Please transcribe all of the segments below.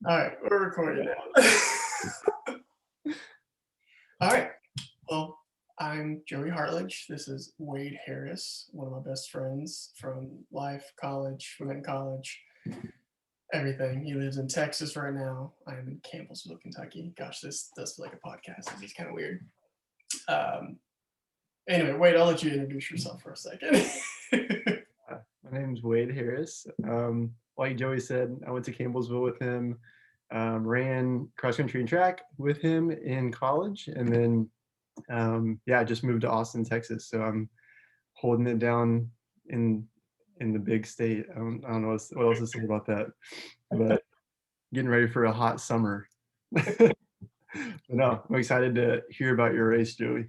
All right, we're recording now. All right. Well, I'm Joey Hartlage. This is Wade Harris, one of my best friends from life, college, we met in college, everything. He lives in Texas right now. I am in Campbellsville, Kentucky. Gosh, this does feel like a podcast. This is kind of weird. Um, anyway, Wade, I'll let you introduce yourself for a second. My name's Wade Harris. Like Joey said, I went to Campbellsville with him, ran cross country and track with him in college, and then I just moved to Austin, Texas. So I'm holding it down in the big state. I don't know what else to say about that, but getting ready for a hot summer. But no, I'm excited to hear about your race, Joey.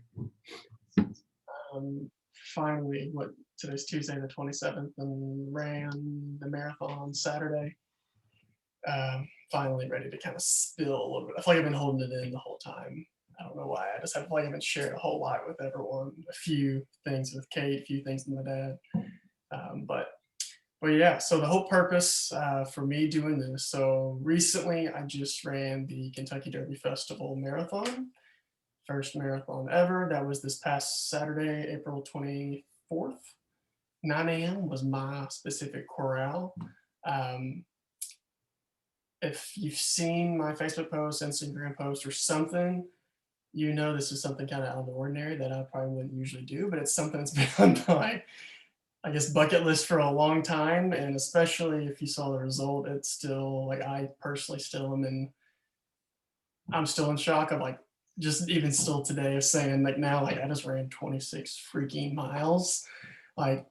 Finally, today's Tuesday the 27th, and ran the marathon on Saturday. Finally ready to kind of spill a little bit. I feel like I've been holding it in the whole time. I don't know why. I just feel like I haven't shared a whole lot with everyone. A few things with Kate, a few things with my dad. But yeah, so the whole purpose for me doing this. So recently I just ran the Kentucky Derby Festival Marathon. First marathon ever. That was this past Saturday, April 24th. 9 a.m. was my specific corral. If you've seen my Facebook post, Instagram post, or something, you know this is something kind of out of the ordinary that I probably wouldn't usually do, but it's something that's been on my, I guess, bucket list for a long time. And especially if you saw the result, it's still like I personally still am in. I'm still in shock of like just even still today of saying like now like I just ran 26 freaking miles, like,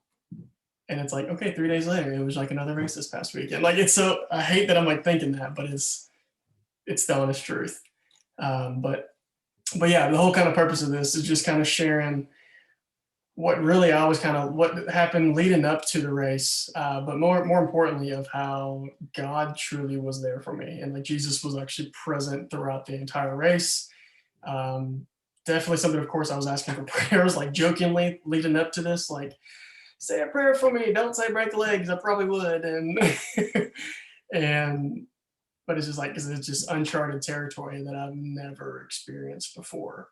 and it's like okay 3 days later it was like another race this past weekend. Like it's so I hate that I'm like thinking that, but it's the honest truth. But yeah, the whole kind of purpose of this is just kind of sharing what really I was kind of what happened leading up to the race, but more importantly of how God truly was there for me and like Jesus was actually present throughout the entire race. Um, Definitely something, of course, I was asking for prayers, like jokingly leading up to this, like say a prayer for me. Don't say break legs. I probably would, and and but it's just like because it's just uncharted territory that I've never experienced before.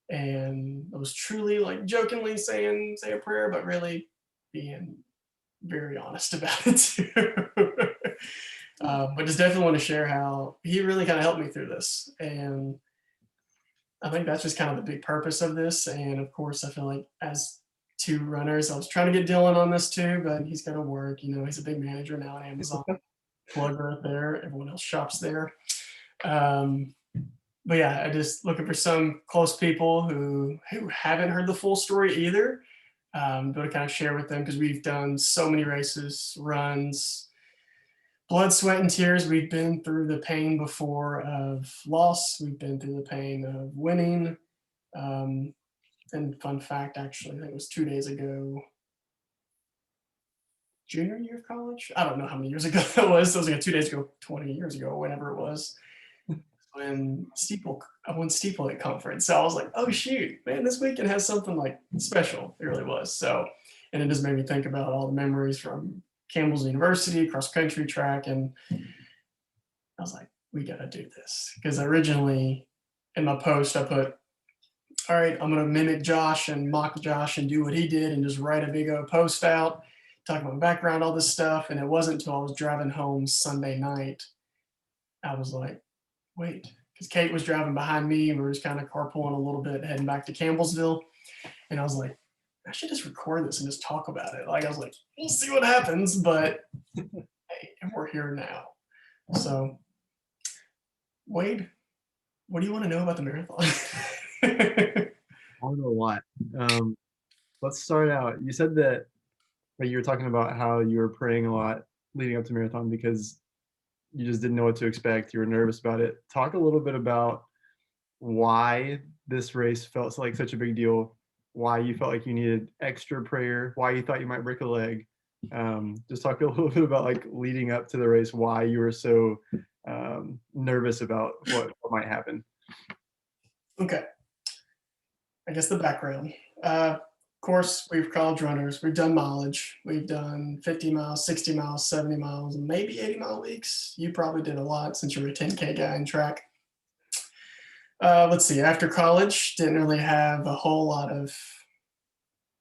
And I was truly like jokingly saying say a prayer, but really being very honest about it too. But just definitely want to share how he really kind of helped me through this, and I think that's just kind of the big purpose of this. And of course, I feel like as two runners, I was trying to get Dylan on this too, but he's got to work. You know, he's a big manager now at Amazon, plug right there. Everyone else shops there. Um, but yeah, I just looking for some close people who haven't heard the full story either, but to kind of share with them because we've done so many races, runs, blood, sweat, and tears. We've been through the pain before of loss. We've been through the pain of winning. Um, and fun fact, actually, I think it was 2 days ago, junior year of college. I don't know how many years ago that was. It was like 2 days ago, 20 years ago, whenever it was. I won steeple at conference. So I was like, oh shoot, man, this weekend has something like special. It really was. So, and it just made me think about all the memories from Campbell's University, cross country track, and I was like, we got to do this because originally in my post I put, all right, I'm gonna mimic Josh and mock Josh and do what he did and just write a big old post out, talk about my background, all this stuff. And it wasn't until I was driving home Sunday night, I was like, wait, because Kate was driving behind me. We were just kind of carpooling a little bit, heading back to Campbellsville. And I was like, I should just record this and just talk about it. Like, I was like, we'll see what happens. But hey, and we're here now. So, Wade, what do you want to know about the marathon? I don't know a lot. Let's start out. You said that you were talking about how you were praying a lot leading up to marathon because you just didn't know what to expect. You were nervous about it. Talk a little bit about why this race felt like such a big deal, why you felt like you needed extra prayer, why you thought you might break a leg. Just talk a little bit about like leading up to the race, why you were so nervous about what might happen. Okay. I guess the background. course, we've college runners, we've done mileage, we've done 50 miles, 60 miles, 70 miles, maybe 80-mile weeks. You probably did a lot since you're a 10K guy in track. Let's see, after college, didn't really have a whole lot of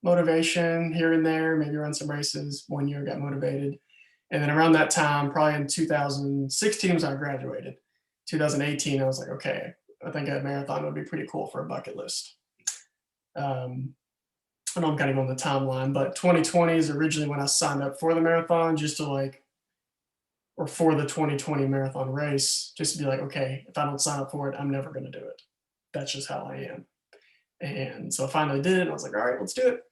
motivation here and there, maybe run some races. One year got motivated. And then around that time, probably in 2016 was when I graduated. 2018, I was like, okay, I think a marathon would be pretty cool for a bucket list. I know I'm kind of going the timeline, but 2020 is originally when I signed up for the marathon, just to like, or for the 2020 marathon race, just to be like, okay, if I don't sign up for it, I'm never going to do it. That's just how I am. And so I finally did it. And I was like, all right, let's do it.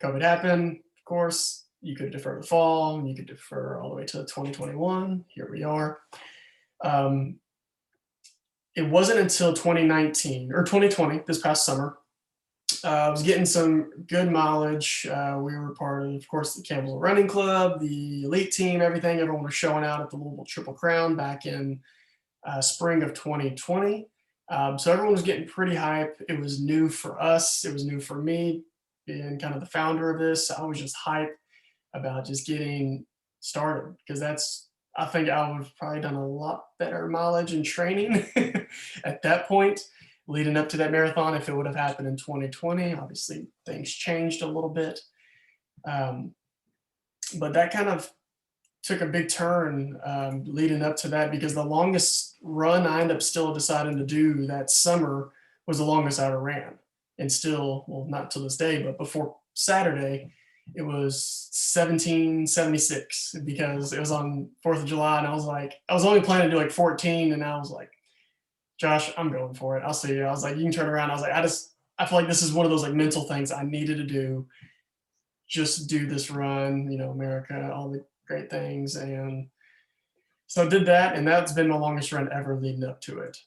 COVID happened, of course. You could defer the fall, you could defer all the way to 2021. Here we are. It wasn't until 2019 or 2020, this past summer, I was getting some good mileage. We were part of course, the Campbell Running Club, the elite team, everything. Everyone was showing out at the Louisville Triple Crown back in spring of 2020. So everyone was getting pretty hype. It was new for us. It was new for me, being kind of the founder of this. I was just hyped about just getting started, because I think I would have probably done a lot better mileage and training at that point leading up to that marathon if it would have happened in 2020. Obviously, things changed a little bit. But that kind of took a big turn leading up to that, because the longest run I ended up still deciding to do that summer was the longest I ever ran. And still, well, not to this day, but before Saturday, it was 1776, because it was on 4th of July. And I was only planning to do like 14. And I was like, Josh, I'm going for it. I'll see you. I was like, you can turn around. I was like, I feel like this is one of those like mental things I needed to do. Just do this run, America, all the great things. And so I did that. And that's been my longest run ever leading up to it.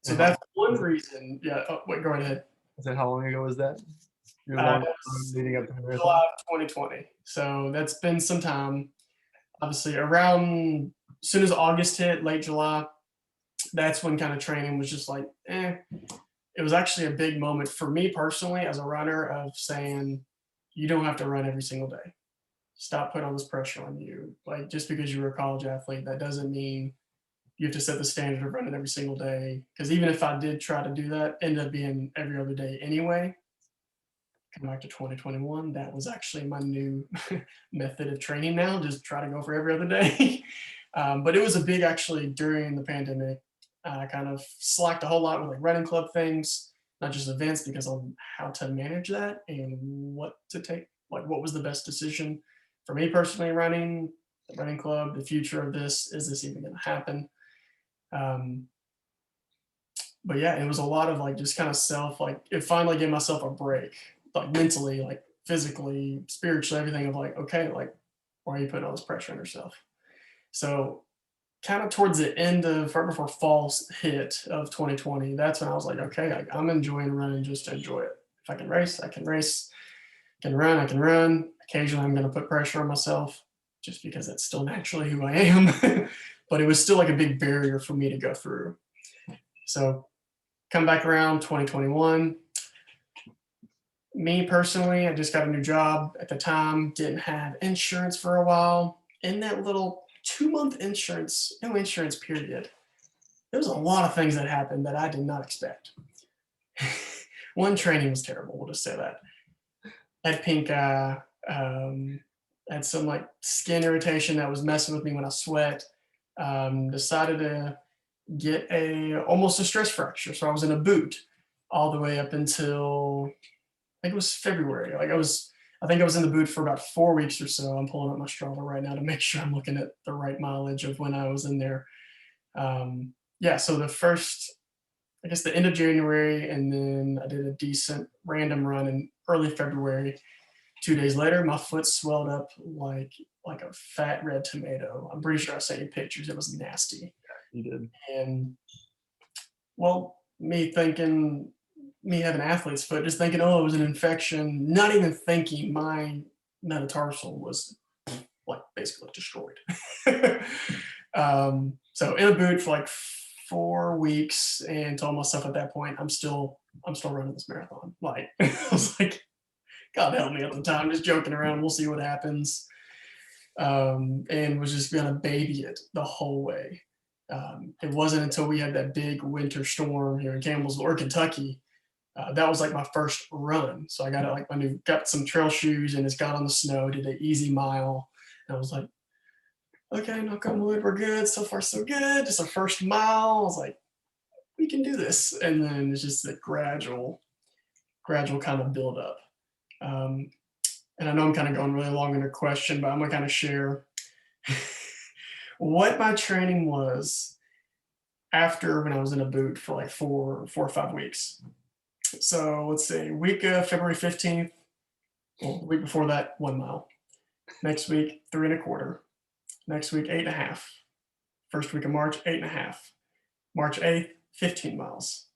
So that's one reason. Yeah. Oh, wait, go right ahead. I said, how long ago was that? Your That long was leading up to the marathon? July of 2020. So that's been some time. Obviously, around as soon as August hit, late July, that's when kind of training was just like, It was actually a big moment for me personally as a runner of saying, you don't have to run every single day. Stop putting all this pressure on you. Like, just because you were a college athlete, that doesn't mean you have to set the standard of running every single day. Because even if I did try to do that, ended up being every other day anyway. Come back to 2021, that was actually my new method of training now, just try to go for every other day. But it was a big, actually, during the pandemic. I kind of slacked a whole lot with like running club things, not just events, because on how to manage that and what to take, like what was the best decision for me personally running, the running club, the future of this, is this even going to happen? But yeah, it was a lot of like just kind of it finally gave myself a break, like mentally, like physically, spiritually, everything of like, okay, like, why are you putting all this pressure on yourself? So kind of towards the end of, right before fall hit of 2020, that's when I was like, okay, I'm enjoying running just to enjoy it. If I can race, I can race. I can run, I can run. Occasionally, I'm going to put pressure on myself just because that's still naturally who I am. But it was still like a big barrier for me to go through. So come back around 2021. Me personally, I just got a new job at the time, didn't have insurance for a while. In that little 2-month no insurance period, there was a lot of things that happened that I did not expect. One, training was terrible, we'll just say that. Had pink eye, had some like skin irritation that was messing with me when I sweat. Decided to get almost a stress fracture. So I was in a boot all the way up until, I think it was February. I think I was in the boot for about 4 weeks or so. I'm pulling up my Strava right now to make sure I'm looking at the right mileage of when I was in there. So the end of January, and then I did a decent random run in early February. 2 days later, my foot swelled up like a fat red tomato. I'm pretty sure I sent you pictures. It was nasty. You did. And well, me having athlete's foot, just thinking, oh, it was an infection, not even thinking my metatarsal was like basically destroyed. So in a boot for like 4 weeks and told myself at that point, I'm still running this marathon. Like I was like, God help me at the time, just joking around. We'll see what happens. And was just gonna baby it the whole way. It wasn't until we had that big winter storm here in Campbellsville or Kentucky. That was like my first run. So I got like got some trail shoes and just got on the snow, did an easy mile. And I was like, okay, knock on wood, we're good. So far, so good. Just a first mile. I was like, we can do this. And then it's just a gradual kind of build up. And I know I'm kind of going really long in a question, but I'm gonna kind of share what my training was after when I was in a boot for like 4 or 5 weeks. So let's see, week of February 15th, well, the week before that, 1 mile. Next week, 3 1/4. Next week, 8 1/2. First week of March, 8 1/2. March 8th, 15 miles.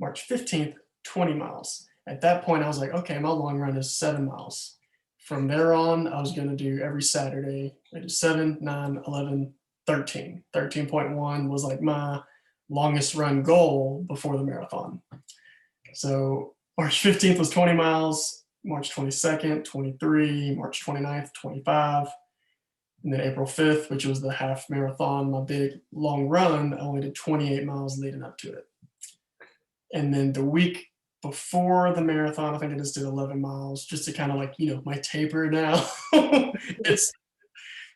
March 15th, 20 miles. At that point, I was like, okay, my long run is 7 miles. From there on, I was going to do every Saturday. I did 7, 9, 11, 13. 13.1 was like my longest run goal before the marathon. So March 15th was 20 miles, March 22nd, 23, March 29th, 25. And then April 5th, which was the half marathon, my big long run, I only did 28 miles leading up to it. And then the week before the marathon, I think I just did 11 miles just to kind of like, my taper now.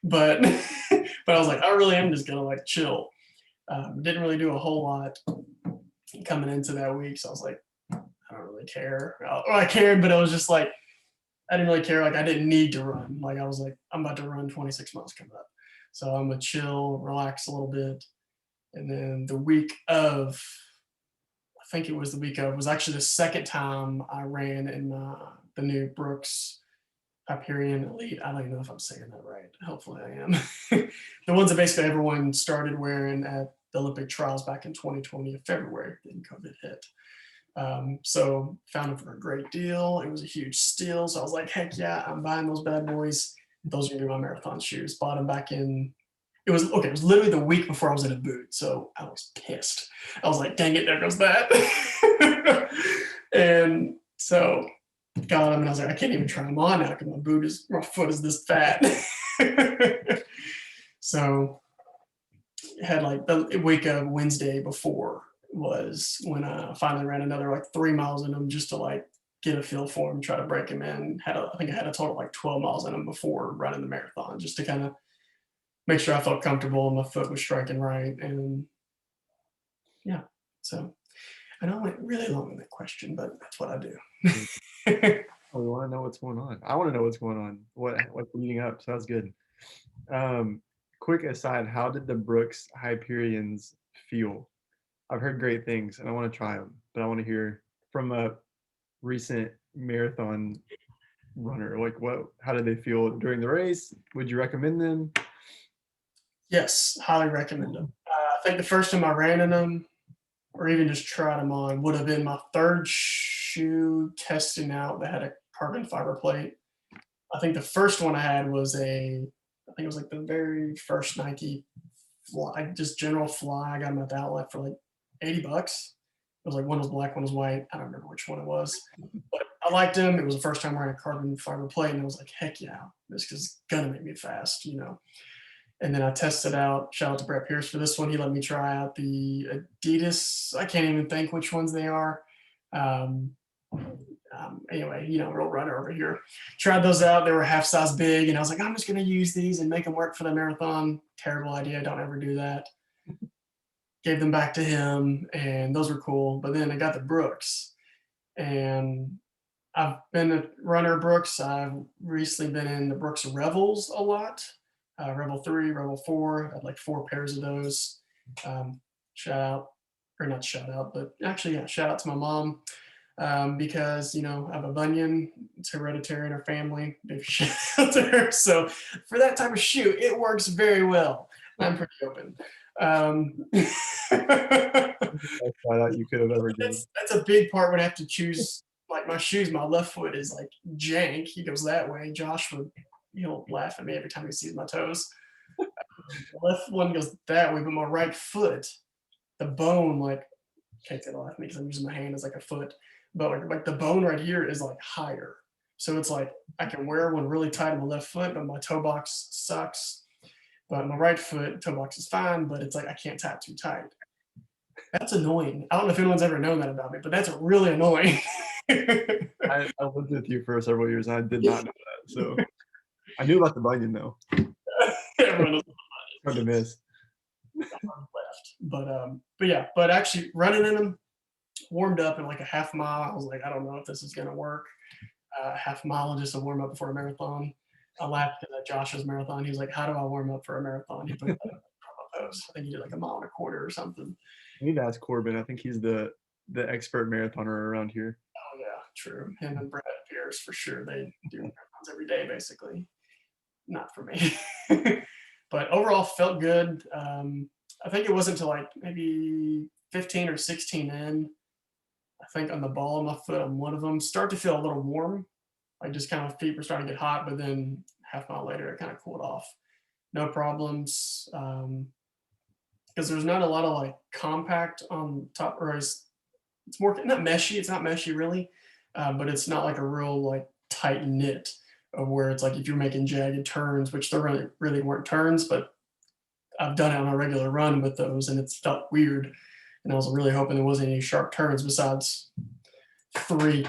but I was like, I really am just gonna like chill. Didn't really do a whole lot coming into that week. So I was like, I don't really care. Or I cared, but I was just like, I didn't really care. Like I didn't need to run. Like I was like, I'm about to run 26 miles coming up. So I'm gonna chill, relax a little bit. And then the week of, I think it was the week of, was actually the second time I ran in the new Brooks Hyperion Elite. I don't even know if I'm saying that right. Hopefully I am. The ones that basically everyone started wearing at the Olympic trials back in 2020 of February, then COVID hit. So found them for a great deal. It was a huge steal. So I was like, heck yeah, I'm buying those bad boys. Those are gonna be my marathon shoes. Bought them back in, it was literally the week before I was in a boot. So I was pissed. I was like, dang it, there goes that. And so got them and I was like, I can't even try them on now because my foot is this fat. So had like the week of Wednesday before was when I finally ran another like 3 miles in them just to like get a feel for them, try to break them in. I think I had a total of like 12 miles in them before running the marathon just to kind of make sure I felt comfortable and my foot was striking right. And yeah, so I know I went really long in that question, but that's what I do. Oh, we want to know what's going on. I want to know what's going on. What's leading up? So that's good. Quick aside, how did the Brooks Hyperions feel? I've heard great things and I want to try them, but I want to hear from a recent marathon runner. Like how did they feel during the race? Would you recommend them? Yes, highly recommend them. I think the first time I ran in them, or even just tried them on, would have been my third shoe testing out that had a carbon fiber plate. I think the first one I had was I think it was like the very first Nike Fly, just general Fly. I got them at the outlet for like $80. It was like one was black, one was white. I don't remember which one it was, but I liked them. It was the first time wearing a carbon fiber plate, and I was like, heck yeah, this is gonna make me fast, And then I tested out. Shout out to Brett Pierce for this one. He let me try out the Adidas. I can't even think which ones they are. Anyway, real runner over here. Tried those out. They were half size big, and I was like, I'm just gonna use these and make them work for the marathon. Terrible idea. Don't ever do that. Gave them back to him, and those were cool. But then I got the Brooks, and I've been a runner Brooks. I've recently been in the Brooks Revels a lot. Rebel 3, Rebel 4. I had like 4 pairs of those. Shout out, or not shout out, but actually, yeah, shout out to my mom because, I have a bunion. It's hereditary in our family. Big shout out to her. So for that type of shoe, it works very well. I'm pretty open. Best shout out you could have ever given. That's a big part when I have to choose like my shoes. My left foot is like jank. He goes that way. He'll laugh at me every time he sees my toes. The left one goes that way, but my right foot, the bone, like, can't say the left me because I'm using my hand as like a foot, but like the bone right here is like higher. So it's like I can wear one really tight on my left foot, but my toe box sucks. But my right foot toe box is fine, but it's like I can't tap too tight. That's annoying. I don't know if anyone's ever known that about me, but that's really annoying. I lived with you for several years and I did not know that. So I knew about the bunion though. Everyone knows Hard to miss. left. But yeah, but actually running in them, warmed up in like a half mile. I was like, I don't know if this is gonna work. Half mile just to warm up before a marathon. I laughed at Josh's marathon. He was like, "How do I warm up for a marathon?" He put that in a post. I think he did like a mile and a quarter or something. I need to ask Corbin. I think he's the expert marathoner around here. Oh yeah, true. Him and Brad Pierce for sure. They do marathons every day, basically. Not for me, but overall felt good. I think it wasn't until like maybe 15 or 16 in. I think on the ball of my foot on one of them start to feel a little warm, like just kind of feet were starting to get hot, but then half mile later it kind of cooled off. No problems. Because there's not a lot of like compact on top, or it's more not meshy. It's not meshy really, but it's not like a real like tight knit of where it's like if you're making jagged turns, which there really weren't turns, but I've done it on a regular run with those, and it's felt weird. And I was really hoping there wasn't any sharp turns besides 3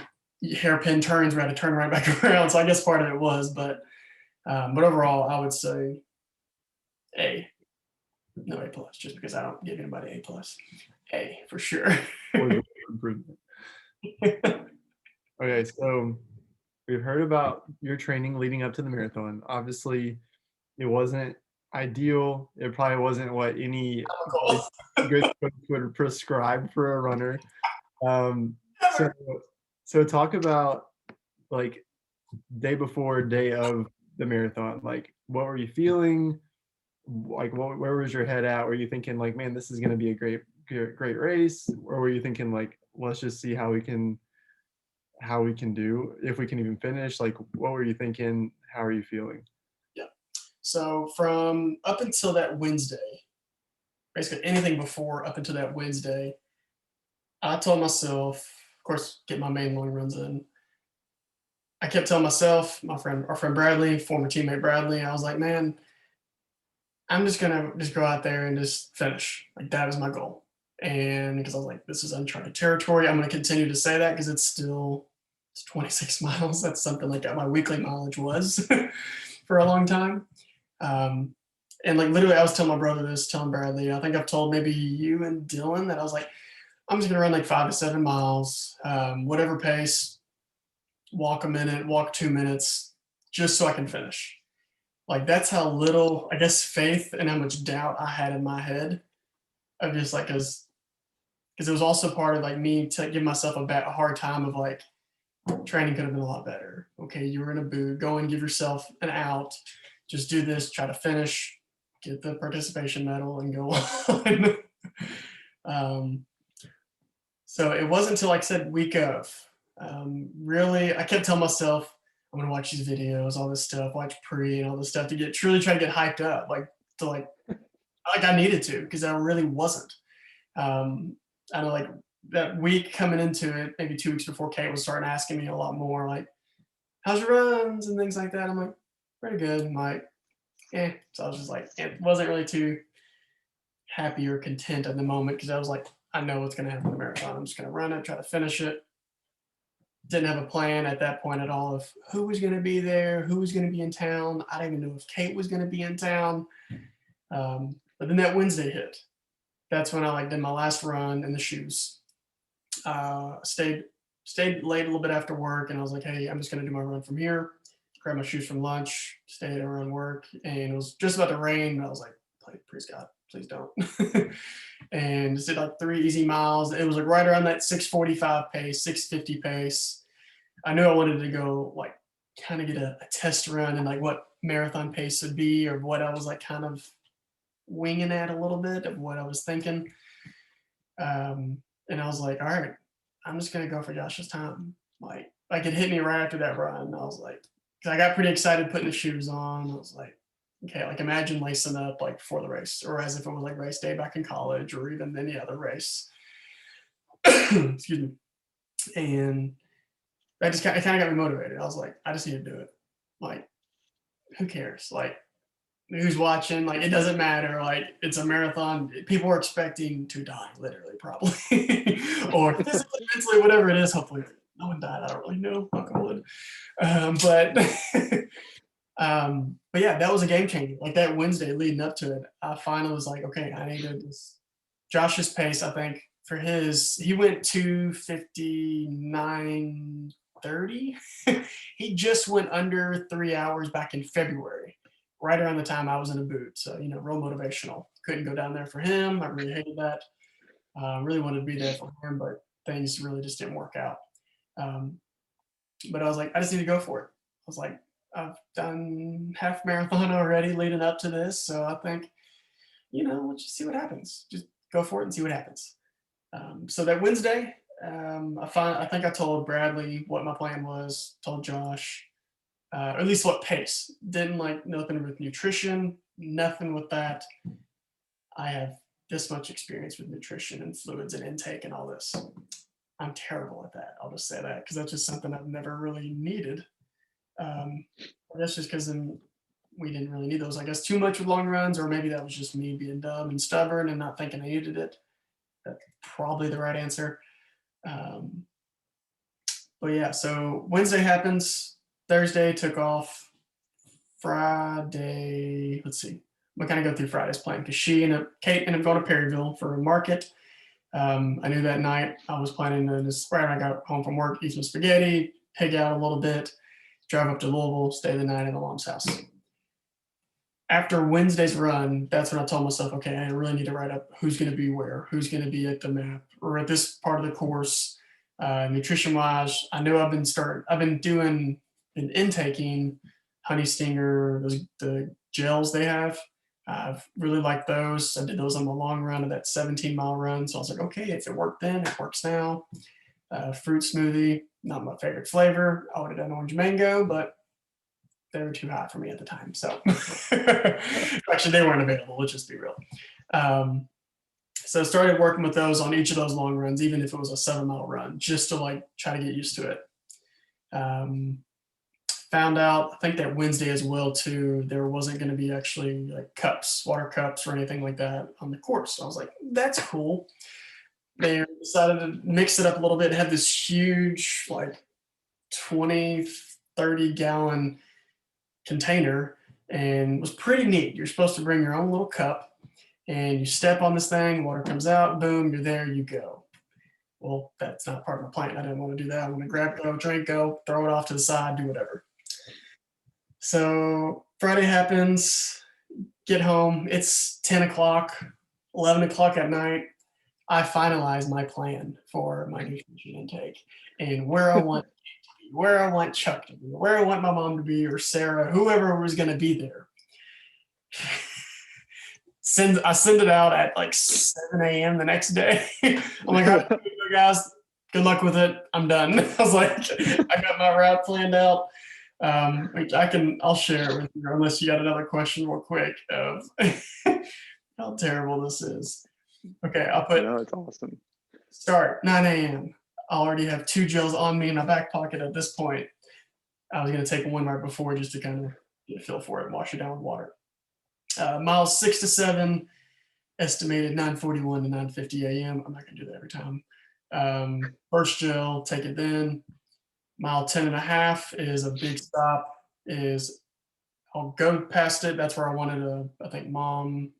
hairpin turns where I had to turn right back around. So I guess part of it was, but overall, I would say A, no A plus, just because I don't give anybody A plus. A for sure. Improvement. Okay, so we've heard about your training leading up to the marathon. Obviously, it wasn't ideal. It probably wasn't what any good coach would prescribe for a runner. So, so talk about like day before, day of the marathon. Like, what were you feeling? Like, where was your head at? Were you thinking like, man, this is going to be a great race, or were you thinking like, let's just see how we can do, if we can even finish? Like, what were you thinking? How are you feeling? Yeah. So from up until that Wednesday, basically anything before up until that Wednesday, I told myself, of course, get my main long runs in. I kept telling myself, our friend Bradley, former teammate Bradley, I was like, man, I'm just gonna just go out there and just finish. Like that is my goal. And because I was like, this is uncharted territory, I'm gonna continue to say that because it's 26 miles. That's something like my weekly mileage was for a long time. Um, and like literally, I was telling my brother this, telling Bradley. I think I've told maybe you and Dylan that I was like, I'm just gonna run like 5 to 7 miles, whatever pace, walk a minute, walk 2 minutes, just so I can finish. Like that's how little, I guess, faith and how much doubt I had in my head of just like, because it was also part of like me to give myself a hard time of like training could have been a lot better. Okay, you were in a boot, go and give yourself an out, just do this, try to finish, get the participation medal, and go on. um, so it wasn't until, like I said, week of, really, I kept telling myself, I'm gonna watch these videos, all this stuff, watch pre and all this stuff to truly try to get hyped up, like to like I needed to because I really wasn't. I know like that week coming into it, maybe 2 weeks before Kate was starting asking me a lot more like, how's your runs and things like that. I'm like, pretty good. I'm like, eh. So I was just like, it wasn't really too happy or content at the moment because I was like, I know what's gonna happen in the marathon. I'm just gonna run it, try to finish it. Didn't have a plan at that point at all of who was going to be there, who was going to be in town. I didn't even know if Kate was going to be in town. But then that Wednesday hit. That's when I like did my last run in the shoes. Stayed late a little bit after work, and I was like, hey, I'm just going to do my run from here. Grab my shoes from lunch, stayed around work, and it was just about to rain. But I was like, please God, please don't. And just did like 3 easy miles. It was like right around that 6:45 pace, 6:50 pace. I knew I wanted to go like kind of get a test run and like what marathon pace would be, or what I was like kind of winging at a little bit of what I was thinking. And I was like, all right, I'm just gonna go for Josh's time. Like it hit me right after that run. I was like, because I got pretty excited putting the shoes on. I was like, Okay, like imagine lacing up like before the race, or as if it was like race day back in college, or even any other race. Excuse me. And that just kind of got me motivated. I was like, I just need to do it. Like, who cares? Like, who's watching? Like, it doesn't matter. Like, it's a marathon. People are expecting to die, literally, probably, or physically, mentally, whatever it is. Hopefully, no one died. I don't really know. Knock on wood. But but yeah, that was a game changer. Like that Wednesday leading up to it, I finally was like, okay, I need to just Josh's pace. I think for his, he went 2:59:30. He just went under 3 hours back in February, right around the time I was in a boot. So real motivational. Couldn't go down there for him. I really hated that. Really wanted to be there for him, but things really just didn't work out. Um, but I was like, I just need to go for it. I was like, I've done half marathon already leading up to this, so I think, let's just see what happens. Just go for it and see what happens. So that Wednesday, I think I told Bradley what my plan was. Told Josh, or at least what pace. Didn't like nothing with nutrition, nothing with that. I have this much experience with nutrition and fluids and intake and all this. I'm terrible at that. I'll just say that because that's just something I've never really needed. That's just because we didn't really need those. I guess too much with long runs, or maybe that was just me being dumb and stubborn and not thinking I needed it. That's probably the right answer. But yeah, so Wednesday happens. Thursday took off. Friday, let's see. I'm gonna kind of go through Friday's plan because Kate ended up going to Perryville for a market. I knew that night I was planning to just right when I got home from work, eat some spaghetti, pig out a little bit, drive up to Louisville, stay the night in the mom's house. After Wednesday's run, that's when I told myself, okay, I really need to write up who's going to be where, who's going to be at the map or at this part of the course. Nutrition wise, I know I've been intaking Honey Stinger, the gels they have. I've really liked those. I did those on the long run of that 17-mile run. So I was like, okay, if it worked then, it works now. Fruit smoothie, not my favorite flavor. I would have done orange mango, but they were too hot for me at the time. So actually, they weren't available. Let's just be real. So I started working with those on each of those long runs, even if it was a 7-mile run, just to like try to get used to it. Found out, I think that Wednesday as well too, there wasn't going to be actually like water cups or anything like that on the course. So I was like, that's cool. They decided to mix it up a little bit, have this huge like 20, 30 gallon container, and it was pretty neat. You're supposed to bring your own little cup and you step on this thing, water comes out, boom, you're there, you go. Well, that's not part of my plan. I didn't want to do that. I want to grab, go, drink, go, throw it off to the side, do whatever. So Friday happens, get home, it's 10 o'clock, 11 o'clock at night. I finalized my plan for my nutrition intake and where I want where I want Chuck to be, where I want my mom to be, or Sarah, whoever was going to be there. I send it out at like 7 a.m. the next day. I'm like, all right, guys, good luck with it. I'm done. I was like, I got my route planned out. Which I'll share it with you unless you got another question real quick of how terrible this is. Okay, I'll put No, it's awesome. Start 9 a.m. I already have 2 gels on me in my back pocket at this point. I was going to take one right before just to kind of get a feel for it and wash it down with water. Miles 6 to 7, estimated 9:41 to 9:50 a.m. I'm not going to do that every time. First gel, take it then. Mile 10 and a half is a big stop. I'll go past it. That's where I wanted I think mom,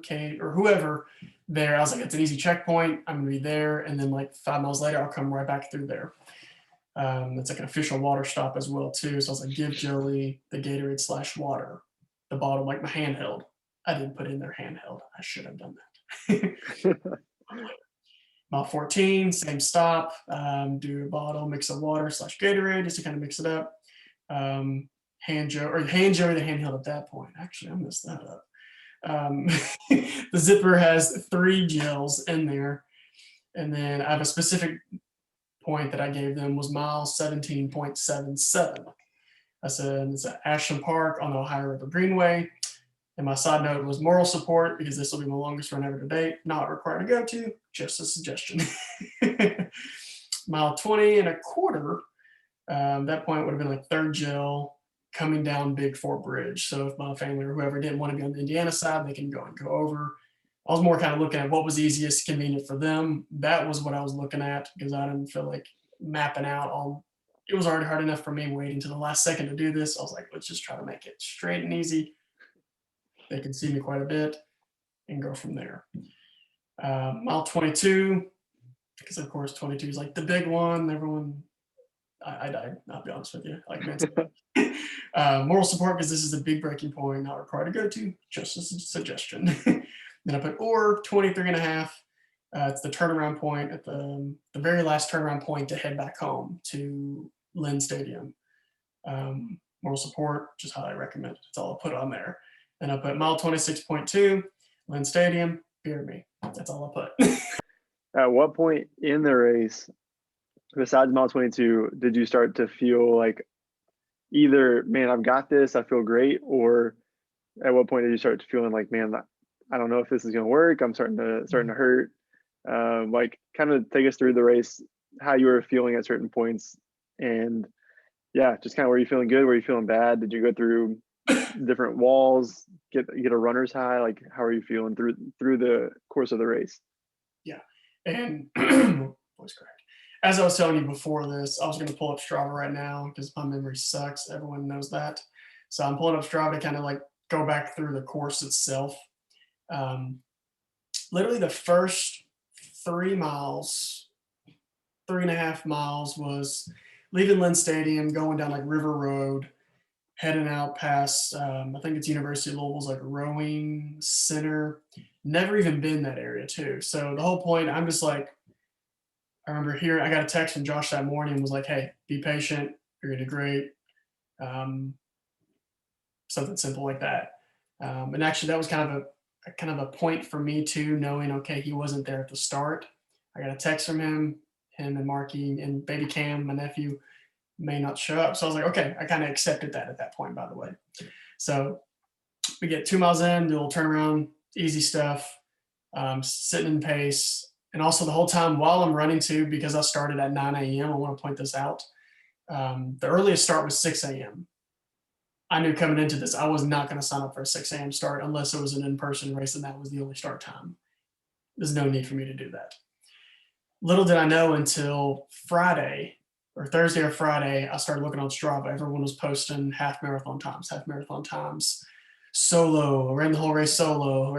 Kate, or whoever there. I was like, it's an easy checkpoint. I'm gonna be there. And then like 5 miles later, I'll come right back through there. It's like an official water stop as well too. So I was like, give Joey the Gatorade / water, the bottle, like my handheld. I didn't put in their handheld. I should have done that. Mile 14, same stop, do a bottle, mix of water / Gatorade just to kind of mix it up. Hand Joey the handheld at that point. Actually, I messed that up. The zipper has 3 gels in there. And then I have a specific point that I gave them was mile 17.77. I said it's at Ashland Park on the Ohio River Greenway. And my side note was moral support because this will be my longest run ever to date. Not required to go to, just a suggestion. Mile 20 and a quarter. That point would have been like third Jill coming down Big Fort Bridge. So if my family or whoever didn't want to be on the Indiana side, they can go and go over. I was more kind of looking at what was easiest, convenient for them. That was what I was looking at because I didn't feel like mapping out all. It was already hard enough for me waiting to the last second to do this. I was like, let's just try to make it straight and easy. They can see me quite a bit and go from there. Mile 22, because of course 22 is like the big one. Everyone, I died. I'll be honest with you. Like moral support because this is a big breaking point, not required to go to, just a suggestion. Then I put or 23 and a half. It's the turnaround point at the very last turnaround point to head back home to Lynn Stadium. Moral support, just highly recommend. That's all I put on there. Then I put mile 26.2, Lynn Stadium, beer me. That's all I put. At what point in the race, besides mile 22, did you start to feel like either, man, I've got this, I feel great, or at what point did you start feeling like, man, I don't know if this is going to work, I'm starting to hurt? Like, kind of take us through the race, how you were feeling at certain points, and yeah, just kind of, were you feeling good, were you feeling bad? Did you go through different walls, get a runner's high? Like, how are you feeling through the course of the race? Yeah, and voice crack. As I was telling you before this, I was going to pull up Strava right now because my memory sucks. Everyone knows that. So I'm pulling up Strava to kind of like go back through the course itself. Literally the first 3 miles, 3.5 miles was leaving Lynn Stadium, going down like River Road, heading out past, I think it's University of Louisville's like rowing center. Never even been that area too. So the whole point, I'm just like, I remember here, I got a text from Josh that morning and was like, hey, be patient, you're gonna do great. Something simple like that. And actually that was kind of a point for me too, knowing, okay, he wasn't there at the start. I got a text from him and Marky and baby Cam, my nephew, may not show up. So I was like, okay, I kind of accepted that at that point, by the way. So we get 2 miles in, do a little turnaround, easy stuff, sitting in pace. And also the whole time while I'm running too, because I started at 9 a.m., I want to point this out. The earliest start was 6 a.m. I knew coming into this, I was not going to sign up for a 6 a.m. start unless it was an in-person race and that was the only start time. There's no need for me to do that. Little did I know until Friday or Thursday or Friday, I started looking on Strava. Everyone was posting half marathon times, solo, ran the whole race solo.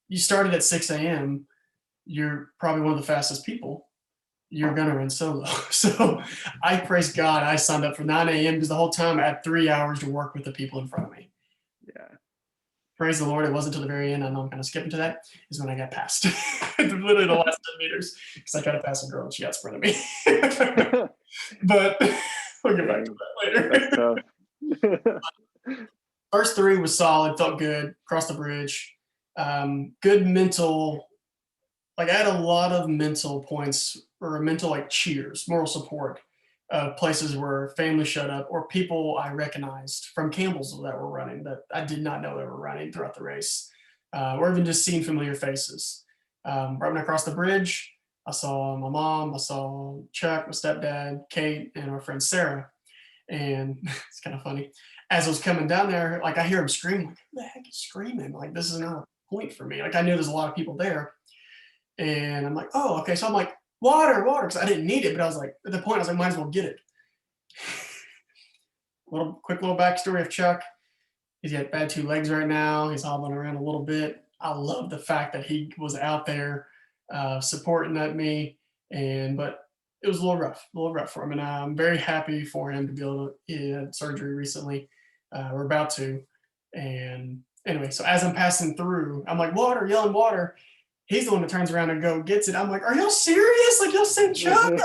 You started at 6 a.m. You're probably one of the fastest people. You're gonna run solo. So I praise God I signed up for 9 a.m. because the whole time I had 3 hours to work with the people in front of me. Yeah. Praise the Lord, it wasn't until the very end, I know I'm kind of skipping to that, is when I got passed. Literally the last 10 meters, because I tried to pass a girl and she got sprint of me. But we'll get back to that later. That's tough. First 3 was solid, felt good, crossed the bridge. Good mental, like I had a lot of mental points or mental like cheers, moral support, places where family showed up or people I recognized from Campbell's that were running that I did not know they were running throughout the race, or even just seeing familiar faces. Right when I crossed the bridge, I saw my mom, I saw Chuck, my stepdad, Kate, and our friend Sarah. And it's kind of funny. As I was coming down there, like I hear him screaming, like, who the heck is screaming? Like, this is not a point for me. Like, I knew there's a lot of people there. And I'm like, oh, okay. So I'm like, water, because I didn't need it. But I was like, at the point, I was like, might as well get it. Quick little backstory of Chuck. He's got bad 2 legs right now. He's hobbling around a little bit. I love the fact that he was out there supporting me. But it was a little rough for him. And I'm very happy for him to be able to, he had surgery recently. We're about to. And anyway, so as I'm passing through, I'm like, water, yelling water. He's the one that turns around and go gets it. I'm like, are y'all serious? Like, y'all sent Chuck?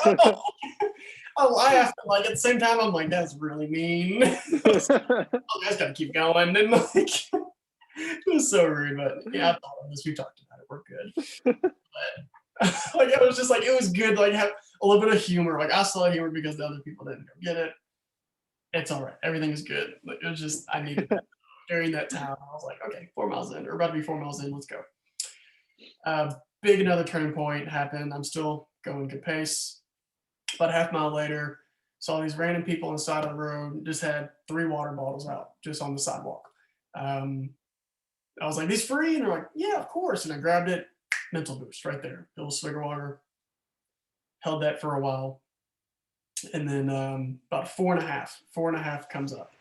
I laugh. Like, at the same time, I'm like, that's really mean. Oh, guys got to keep going. And like, it was so rude. But yeah, I thought of this. We talked about it. We're good. But like, it was just like, it was good. Like, have a little bit of humor. Like, I saw humor because the other people didn't go get it. it's all right. Everything is good. Like, it was just, I needed that during that time. I was like, okay, 4 miles in, or about to be 4 miles in, let's go. Big another turning point happened. I'm still going good pace. About a half mile later, saw these random people on the side of the road, just had 3 water bottles out just on the sidewalk. I was like, these free? And they're like, yeah, of course. And I grabbed it, mental boost right there. A little swig of water, held that for a while. And then about 4.5 comes up.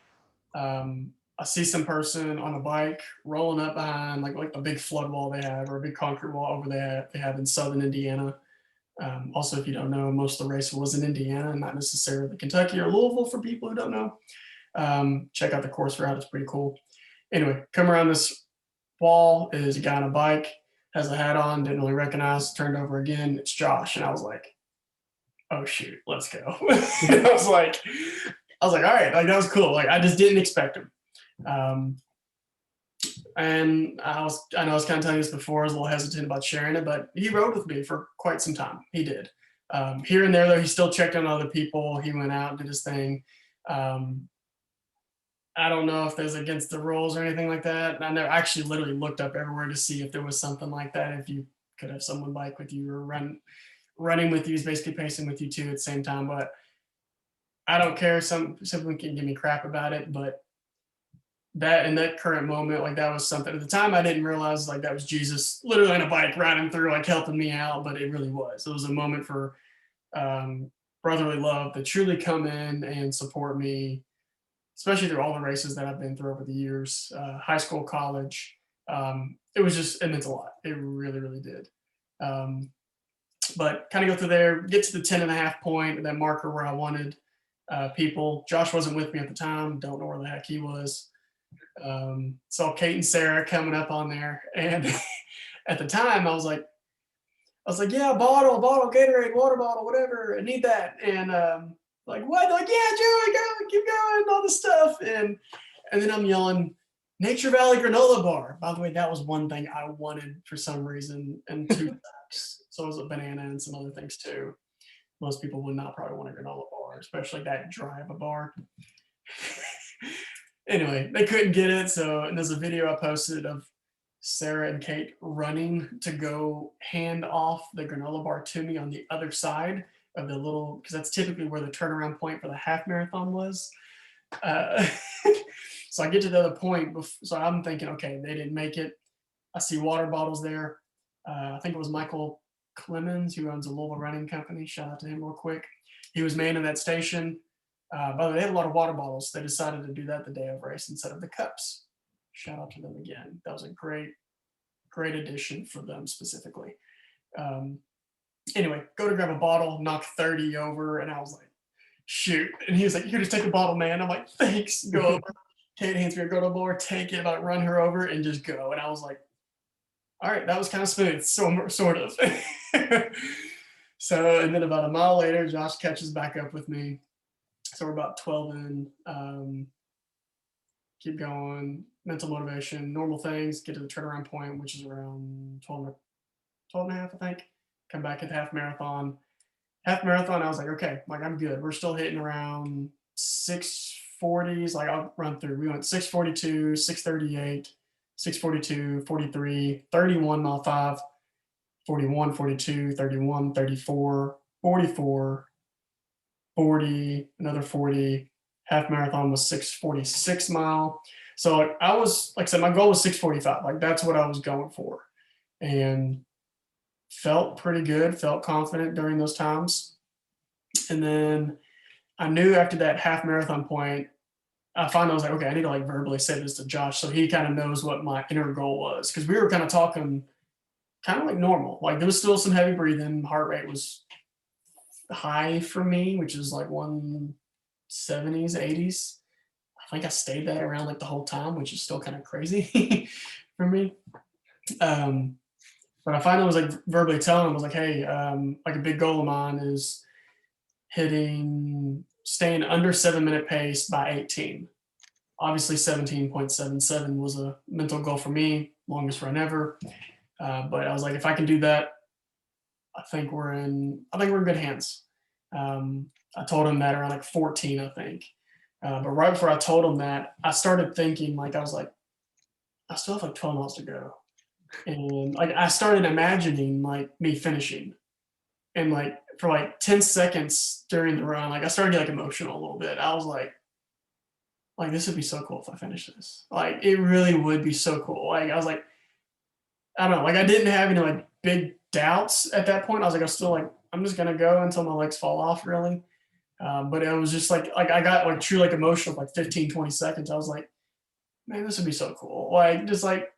I see some person on a bike rolling up behind like a big flood wall they have, or a big concrete wall over there they have in southern Indiana. Also, if you don't know, most of the race was in Indiana, not necessarily Kentucky or Louisville for people who don't know. Check out the course route, it's pretty cool. Anyway, come around this wall is a guy on a bike, has a hat on, didn't really recognize, turned over again, it's Josh. And I was like, oh shoot, let's go. I was like, all right, like that was cool. Like I just didn't expect him. And I know I was kind of telling you this before, I was a little hesitant about sharing it, but he rode with me for quite some time. He did. Here and there, though, he still checked on other people. He went out and did his thing. I don't know if there's against the rules or anything like that. And I never actually literally looked up everywhere to see if there was something like that. If you could have someone bike with you or running with you, is basically pacing with you too at the same time. But I don't care. Someone can give me crap about it, but that in that current moment, like that was something. At the time, I didn't realize like that was Jesus literally on a bike riding through, like helping me out. But it really was. It was a moment for brotherly love to truly come in and support me, especially through all the races that I've been through over the years, high school, college. It meant a lot. It really, really did. But kind of go through there, get to the 10.5 point, that marker where I wanted people. Josh wasn't with me at the time. Don't know where the heck he was. Saw Kate and Sarah coming up on there. And at the time I was like, yeah, bottle, Gatorade, water bottle, whatever. I need that. And like, what? They're like, yeah, Joey, go, keep going, all this stuff. And then I'm yelling, Nature Valley granola bar. By the way, that was one thing I wanted for some reason, and 2 sacks. So it was a banana and some other things too. Most people would not probably want a granola bar, especially that dry of a bar. Anyway, they couldn't get it. So, and there's a video I posted of Sarah and Kate running to go hand off the granola bar to me on the other side of the little, because that's typically where the turnaround point for the half marathon was. So I get to the other point. So I'm thinking, okay, they didn't make it. I see water bottles there. I think it was Michael Clemens, who owns a Louisville running company. Shout out to him real quick. He was manning that station. By the way, they had a lot of water bottles. They decided to do that the day of race instead of the cups. Shout out to them again. That was a great addition for them specifically. Anyway, go to grab a bottle, knock 30 over, and I was like, shoot. And he was like, here, just take a bottle, man. I'm like, thanks. Go over. Kate hands me a granola bar, take it, about run her over, and just go. And I was like, all right, that was kind of smooth, sort of. So, and then about a mile later, Josh catches back up with me. So we're about 12 in. Keep going, mental motivation, normal things, get to the turnaround point, which is around 12 and a half, I think. Come back at half marathon. Half marathon, I was like, okay, like I'm good. We're still hitting around 6:40s. Like I'll run through. We went 6:42, 6:38, 6:42, 43, 31 mile 5, 41, 42, 31, 34, 44, 40, another 40. Half marathon was 6:46 mile. So like I said, my goal was 6:45. Like that's what I was going for. And felt pretty good, felt confident during those times. And then I knew after that half marathon point, I finally was like, okay, I need to like verbally say this to Josh so he kind of knows what my inner goal was. Because we were kind of talking kind of like normal. Like there was still some heavy breathing. Heart rate was high for me, which is like 170s, 80s. I think I stayed that around like the whole time, which is still kind of crazy for me. But I finally was like verbally telling him, I was like, hey, like a big goal of mine is staying under 7-minute pace by 18. Obviously 17.77 was a mental goal for me, longest run ever. But I was like, if I can do that, I think we're in good hands. I told him that around like 14, I think. But right before I told him that, I started thinking, like, I was like, I still have like 12 miles to go. And like, I started imagining like me finishing. And like, for like 10 seconds during the run, like, I started getting like emotional a little bit. I was like, this would be so cool if I finish this. Like, it really would be so cool. Like, I was like, I don't know, like, I didn't have any like big doubts at that point. I was like, I was still like, I'm just gonna go until my legs fall off, really. But it was just like I got like true like emotional like 15, 20 seconds. I was like, man, this would be so cool. Like, just like,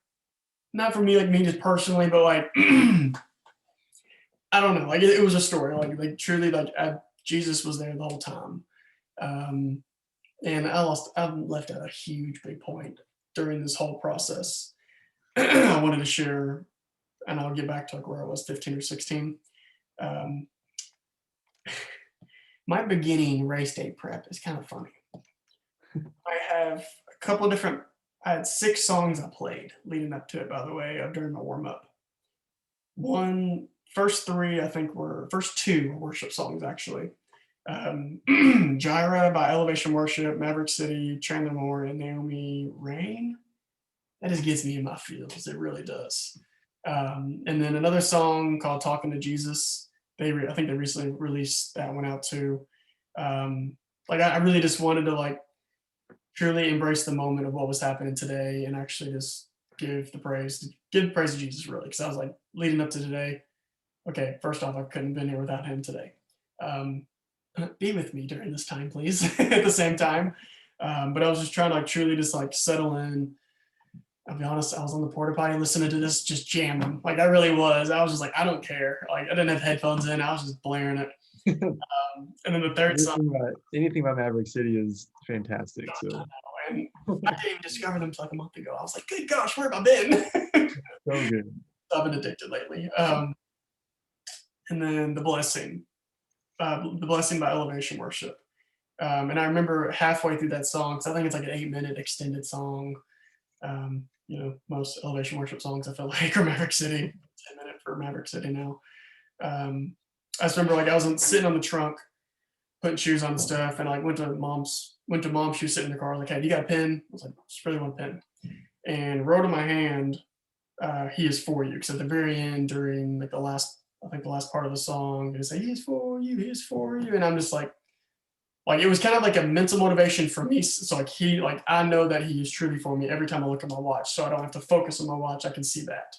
not for me, like me just personally, but like, I don't know, like it was a story, like truly, like Jesus was there the whole time. Um, and I left out a huge big point during this whole process. I wanted to share, and I'll get back to like where I was 15 or 16. Um, my beginning race day prep is kind of funny. I have a couple of different, I had 6 songs I played leading up to it, by the way, during my warm up. First 3, I think first 2 were worship songs, actually. Gyra by Elevation Worship, Maverick City, Chandler Moore, and Naomi Rain. That just gets me in my feels. It really does. And then another song called Talking to Jesus. I think they recently released that one out too. Like, I really just wanted to like truly embrace the moment of what was happening today and actually just give praise to Jesus, really. Because I was like, leading up to today, okay, first off, I couldn't have been here without him today. Be with me during this time, please, at the same time. But I was just trying to like truly just like settle in. I'll be honest, I was on the porta potty listening to this, just jamming. Like, I really was. I was just like, I don't care. Like, I didn't have headphones in. I was just blaring it. And then the third song, Anything about Maverick City is fantastic. So and I didn't even discover them until like a month ago. I was like, good gosh, where have I been? so good. I've been addicted lately. And then the blessing by Elevation Worship. And I remember halfway through that song, because I think it's like an 8-minute extended song. Most Elevation Worship songs, I feel like, are Maverick City. 10-minute for Maverick City now. I just remember like I was sitting on the trunk, putting shoes on and stuff, and I went to mom's. She was sitting in the car. I was like, hey, do you got a pen? I was like, just really want a pen. And wrote in my hand, "He is for you." Because at the very end, during like the last part of the song, they say, "He is for you. He is for you," and I'm just like it was kind of like a mental motivation for me. So like I know that he is truly for me every time I look at my watch. So I don't have to focus on my watch. I can see that.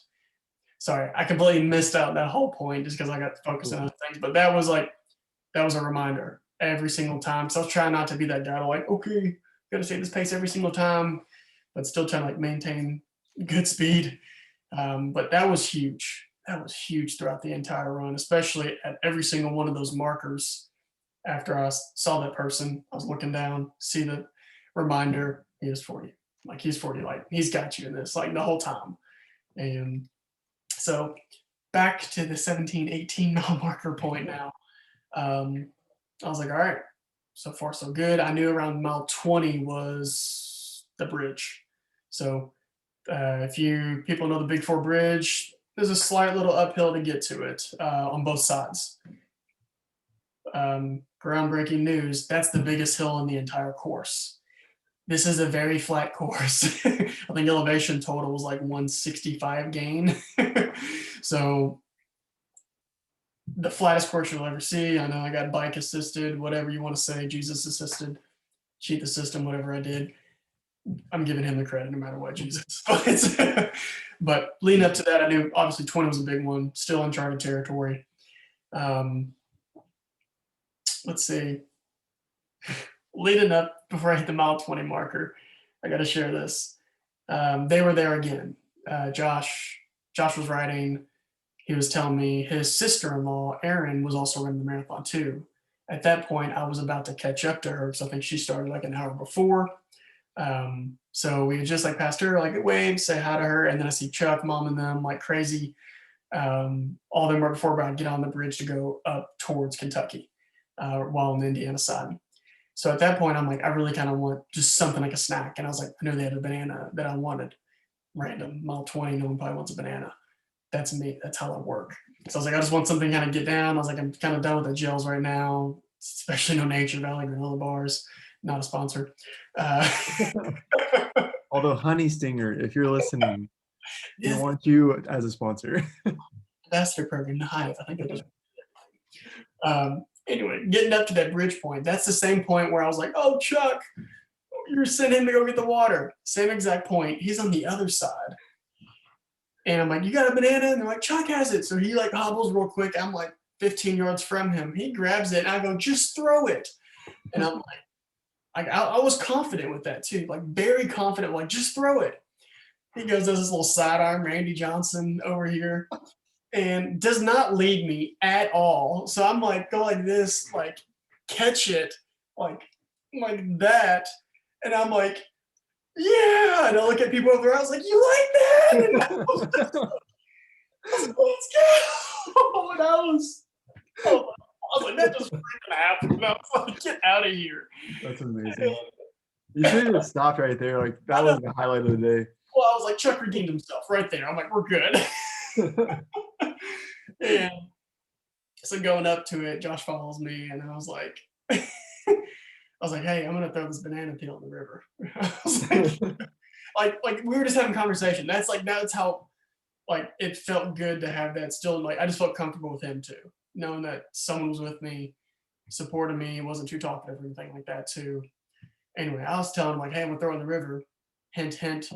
Sorry, I completely missed out that whole point just because I got focused on other things. But that was a reminder every single time. So I was trying not to be that guy to like, okay, got to stay at this pace every single time, but still trying to like maintain good speed. But that was huge. That was huge throughout the entire run, especially at every single one of those markers. After I saw that person, I was looking down, see the reminder, he is for you. Like, he's for you. Like, he's got you in this, like, the whole time. And so back to the 17, 18 mile marker point now. I was like, all right, so far so good. I knew around mile 20 was the bridge. So if people know the Big Four Bridge, there's a slight little uphill to get to it on both sides. Groundbreaking news, that's the biggest hill in the entire course. This is a very flat course. I think elevation total was like 165 gain. So the flattest course you'll ever see. I know I got bike assisted, whatever you want to say, Jesus assisted, cheat the system, whatever I did. I'm giving him the credit no matter what, Jesus. But leading up to that, I knew obviously 20 was a big one, still uncharted territory. Let's see. Leading up, before I hit the mile 20 marker, I got to share this. They were there again. Josh was riding. He was telling me his sister-in-law, Erin, was also running the marathon too. At that point, I was about to catch up to her because I think she started like an hour before. So we just like passed her, like wave, say hi to her, and then I see Chuck, mom, and them like crazy. All them right before about to get on the bridge to go up towards Kentucky, while on the Indiana side. So at that point, I'm like, I really kind of want just something like a snack. And I was like, I know they had a banana that I wanted. Random, mile 20, no one probably wants a banana. That's me. That's how I work. So I was like, I just want something to kind of get down. I was like, I'm kind of done with the gels right now, especially no Nature Valley granola bars. not a sponsor. Although Honey Stinger, if you're listening, we Yes, want you as a sponsor. Ambassador program, the Hive. I think I just. Anyway, getting up to that bridge point, that's the same point where I was like, "Oh, Chuck, you're sending him to go get the water." Same exact point. He's on the other side. And I'm like, "You got a banana?" And they're like, "Chuck has it." So he like hobbles real quick. I'm like 15 yards from him. He grabs it and I go, "Just throw it." And I'm like, I was confident with that too, like very confident, like just throw it. He goes, does this little sidearm, Randy Johnson over here, and does not lead me at all. So I'm like, go like this, like catch it, like that. And I'm like, yeah. And I look at people over there. I was like, you like that? And I was like, let's go. And I was like, that just freaking happened. And I was like, get out of here. That's amazing. You should have stopped right there. Like that was the highlight of the day. Well, I was like, Chuck redeemed himself right there. I'm like, we're good. And so going up to it, Josh follows me, and I was like, hey, I'm gonna throw this banana peel in the river. I was like we were just having conversation. That's how like it felt good to have that still. Like I just felt comfortable with him too, knowing that someone was with me, supporting me, wasn't too talkative or anything like that too. Anyway, I was telling him like, hey, I'm gonna throw in the river. Hint, hint.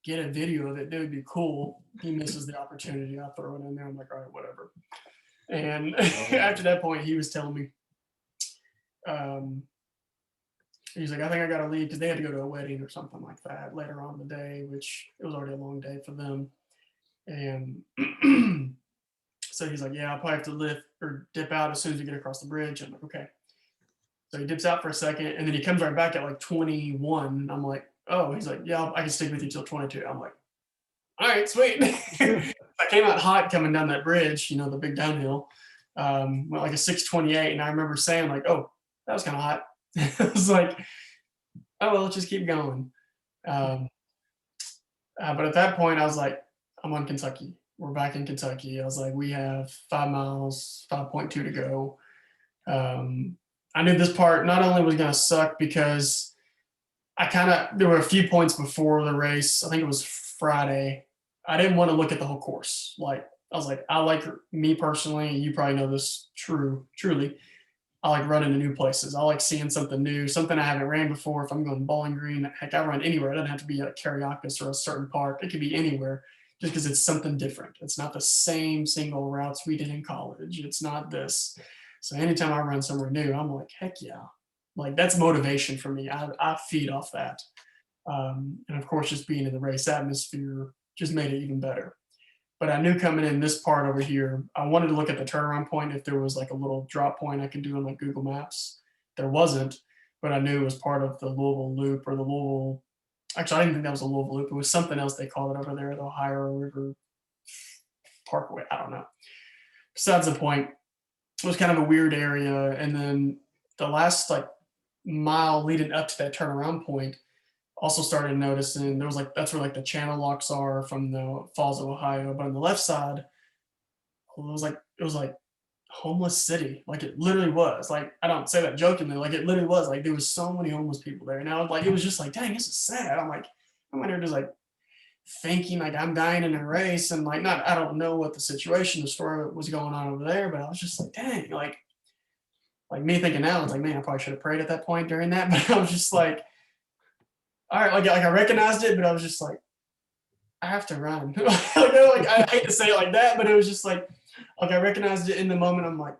Get a video of it. That would be cool. He misses the opportunity. I throw it in there. I'm like, all right, whatever. And after that point, he was telling me, he's like, I think I got to leave because they had to go to a wedding or something like that later on in the day, which it was already a long day for them. And so he's like, yeah, I'll probably have to lift or dip out as soon as we get across the bridge. I'm like, okay. So he dips out for a second and then he comes right back at like 21. I'm like, oh, he's like, yeah, I can stick with you till 22. I'm like, all right, sweet. I came out hot coming down that bridge, the big downhill, went like a 6:28. And I remember saying like, oh, that was kind of hot. I was like, oh, well, let's just keep going. But at that point, I was like, I'm on Kentucky. We're back in Kentucky. I was like, we have 5 miles, 5.2 to go. I knew this part not only was going to suck because there were a few points before the race. I think it was Friday. I didn't want to look at the whole course. Like, I was like, I like me personally, you probably know this truly. I like running to new places. I like seeing something new, something I haven't ran before. If I'm going Bowling Green, heck, I run anywhere. It doesn't have to be at Caracas or a certain park. It could be anywhere just because it's something different. It's not the same single routes we did in college. It's not this. So anytime I run somewhere new, I'm like, heck yeah. Like that's motivation for me. I feed off that. And of course, just being in the race atmosphere just made it even better. But I knew coming in this part over here, I wanted to look at the turnaround point if there was like a little drop point I could do on like Google Maps. There wasn't, but I knew it was part of the Louisville Loop or the Louisville. Actually, I didn't think that was a Louisville Loop. It was something else they called it over there, the Ohio River Parkway. I don't know. Besides the point, it was kind of a weird area. And then the last like mile leading up to that turnaround point, also started noticing there was like that's where like the channel locks are from the Falls of Ohio, but on the left side, it was like homeless city. Like it literally was. Like I don't say that jokingly. Like it literally was. Like there was so many homeless people there. And I was like, it was just like, dang, this is sad. I'm like, I'm in there just like thinking like I'm dying in a race and like not. I don't know what the situation, the story was going on over there, but I was just like, dang, like me thinking now, it's like, man, I probably should have prayed at that point during that. But I was just like, all right, like I recognized it, but I was just like, I have to run. I hate to say it like that, but it was just like I recognized it in the moment. I'm like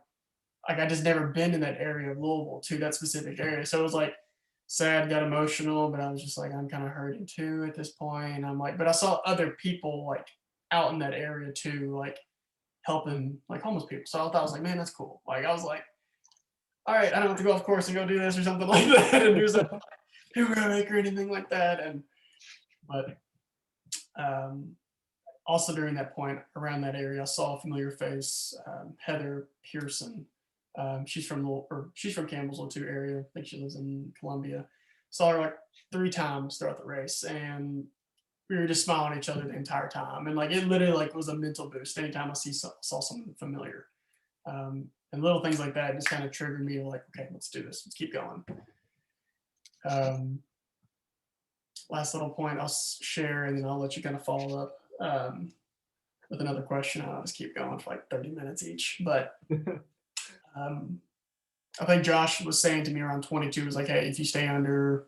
I just never been in that area of Louisville to that specific area. So it was like sad, got emotional, but I was just like, I'm kind of hurting too at this point. And I'm like, but I saw other people like out in that area too, like helping like homeless people. So I thought I was like, man, that's cool. Like I was like, all right, I don't have to go off course and go do this or something like that and do something heroic or anything like that. But also during that point around that area, I saw a familiar face, Heather Pearson. She's from Campbellsville too area. I think she lives in Columbia. Saw her like 3 times throughout the race, and we were just smiling at each other the entire time. And like it literally like was a mental boost anytime I saw something familiar. And little things like that just kind of triggered me to like, okay, let's do this. Let's keep going. Last little point I'll share, and then I'll let you kind of follow up with another question. I'll just keep going for like 30 minutes each. But I think Josh was saying to me around 22, was like, hey, if you stay under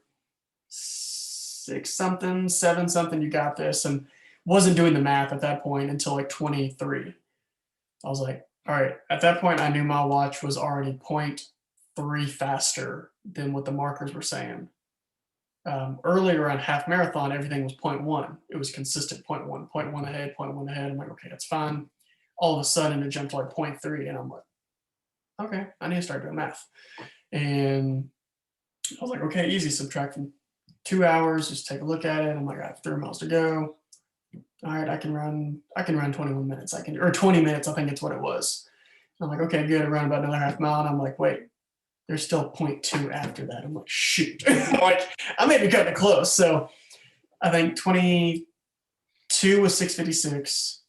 6 something, 7 something, you got this. And wasn't doing the math at that point until like 23. I was like, all right, at that point, I knew my watch was already 0.3 faster than what the markers were saying. Earlier around half marathon, everything was 0.1. It was consistent 0.1, 0.1 ahead, 0.1 ahead. I'm like, okay, that's fine. All of a sudden, it jumped to like 0.3, and I'm like, okay, I need to start doing math. And I was like, okay, easy, subtract from 2 hours, just take a look at it. I'm like, I have 3 miles to go. All right, I can run 21 minutes. Or 20 minutes, I think it's what it was. And I'm like, okay, good. I ran about another half mile, and I'm like, wait, there's still 0.2 after that. I'm like, shoot. Like, I may be cutting it close. So I think 22 was 6:56,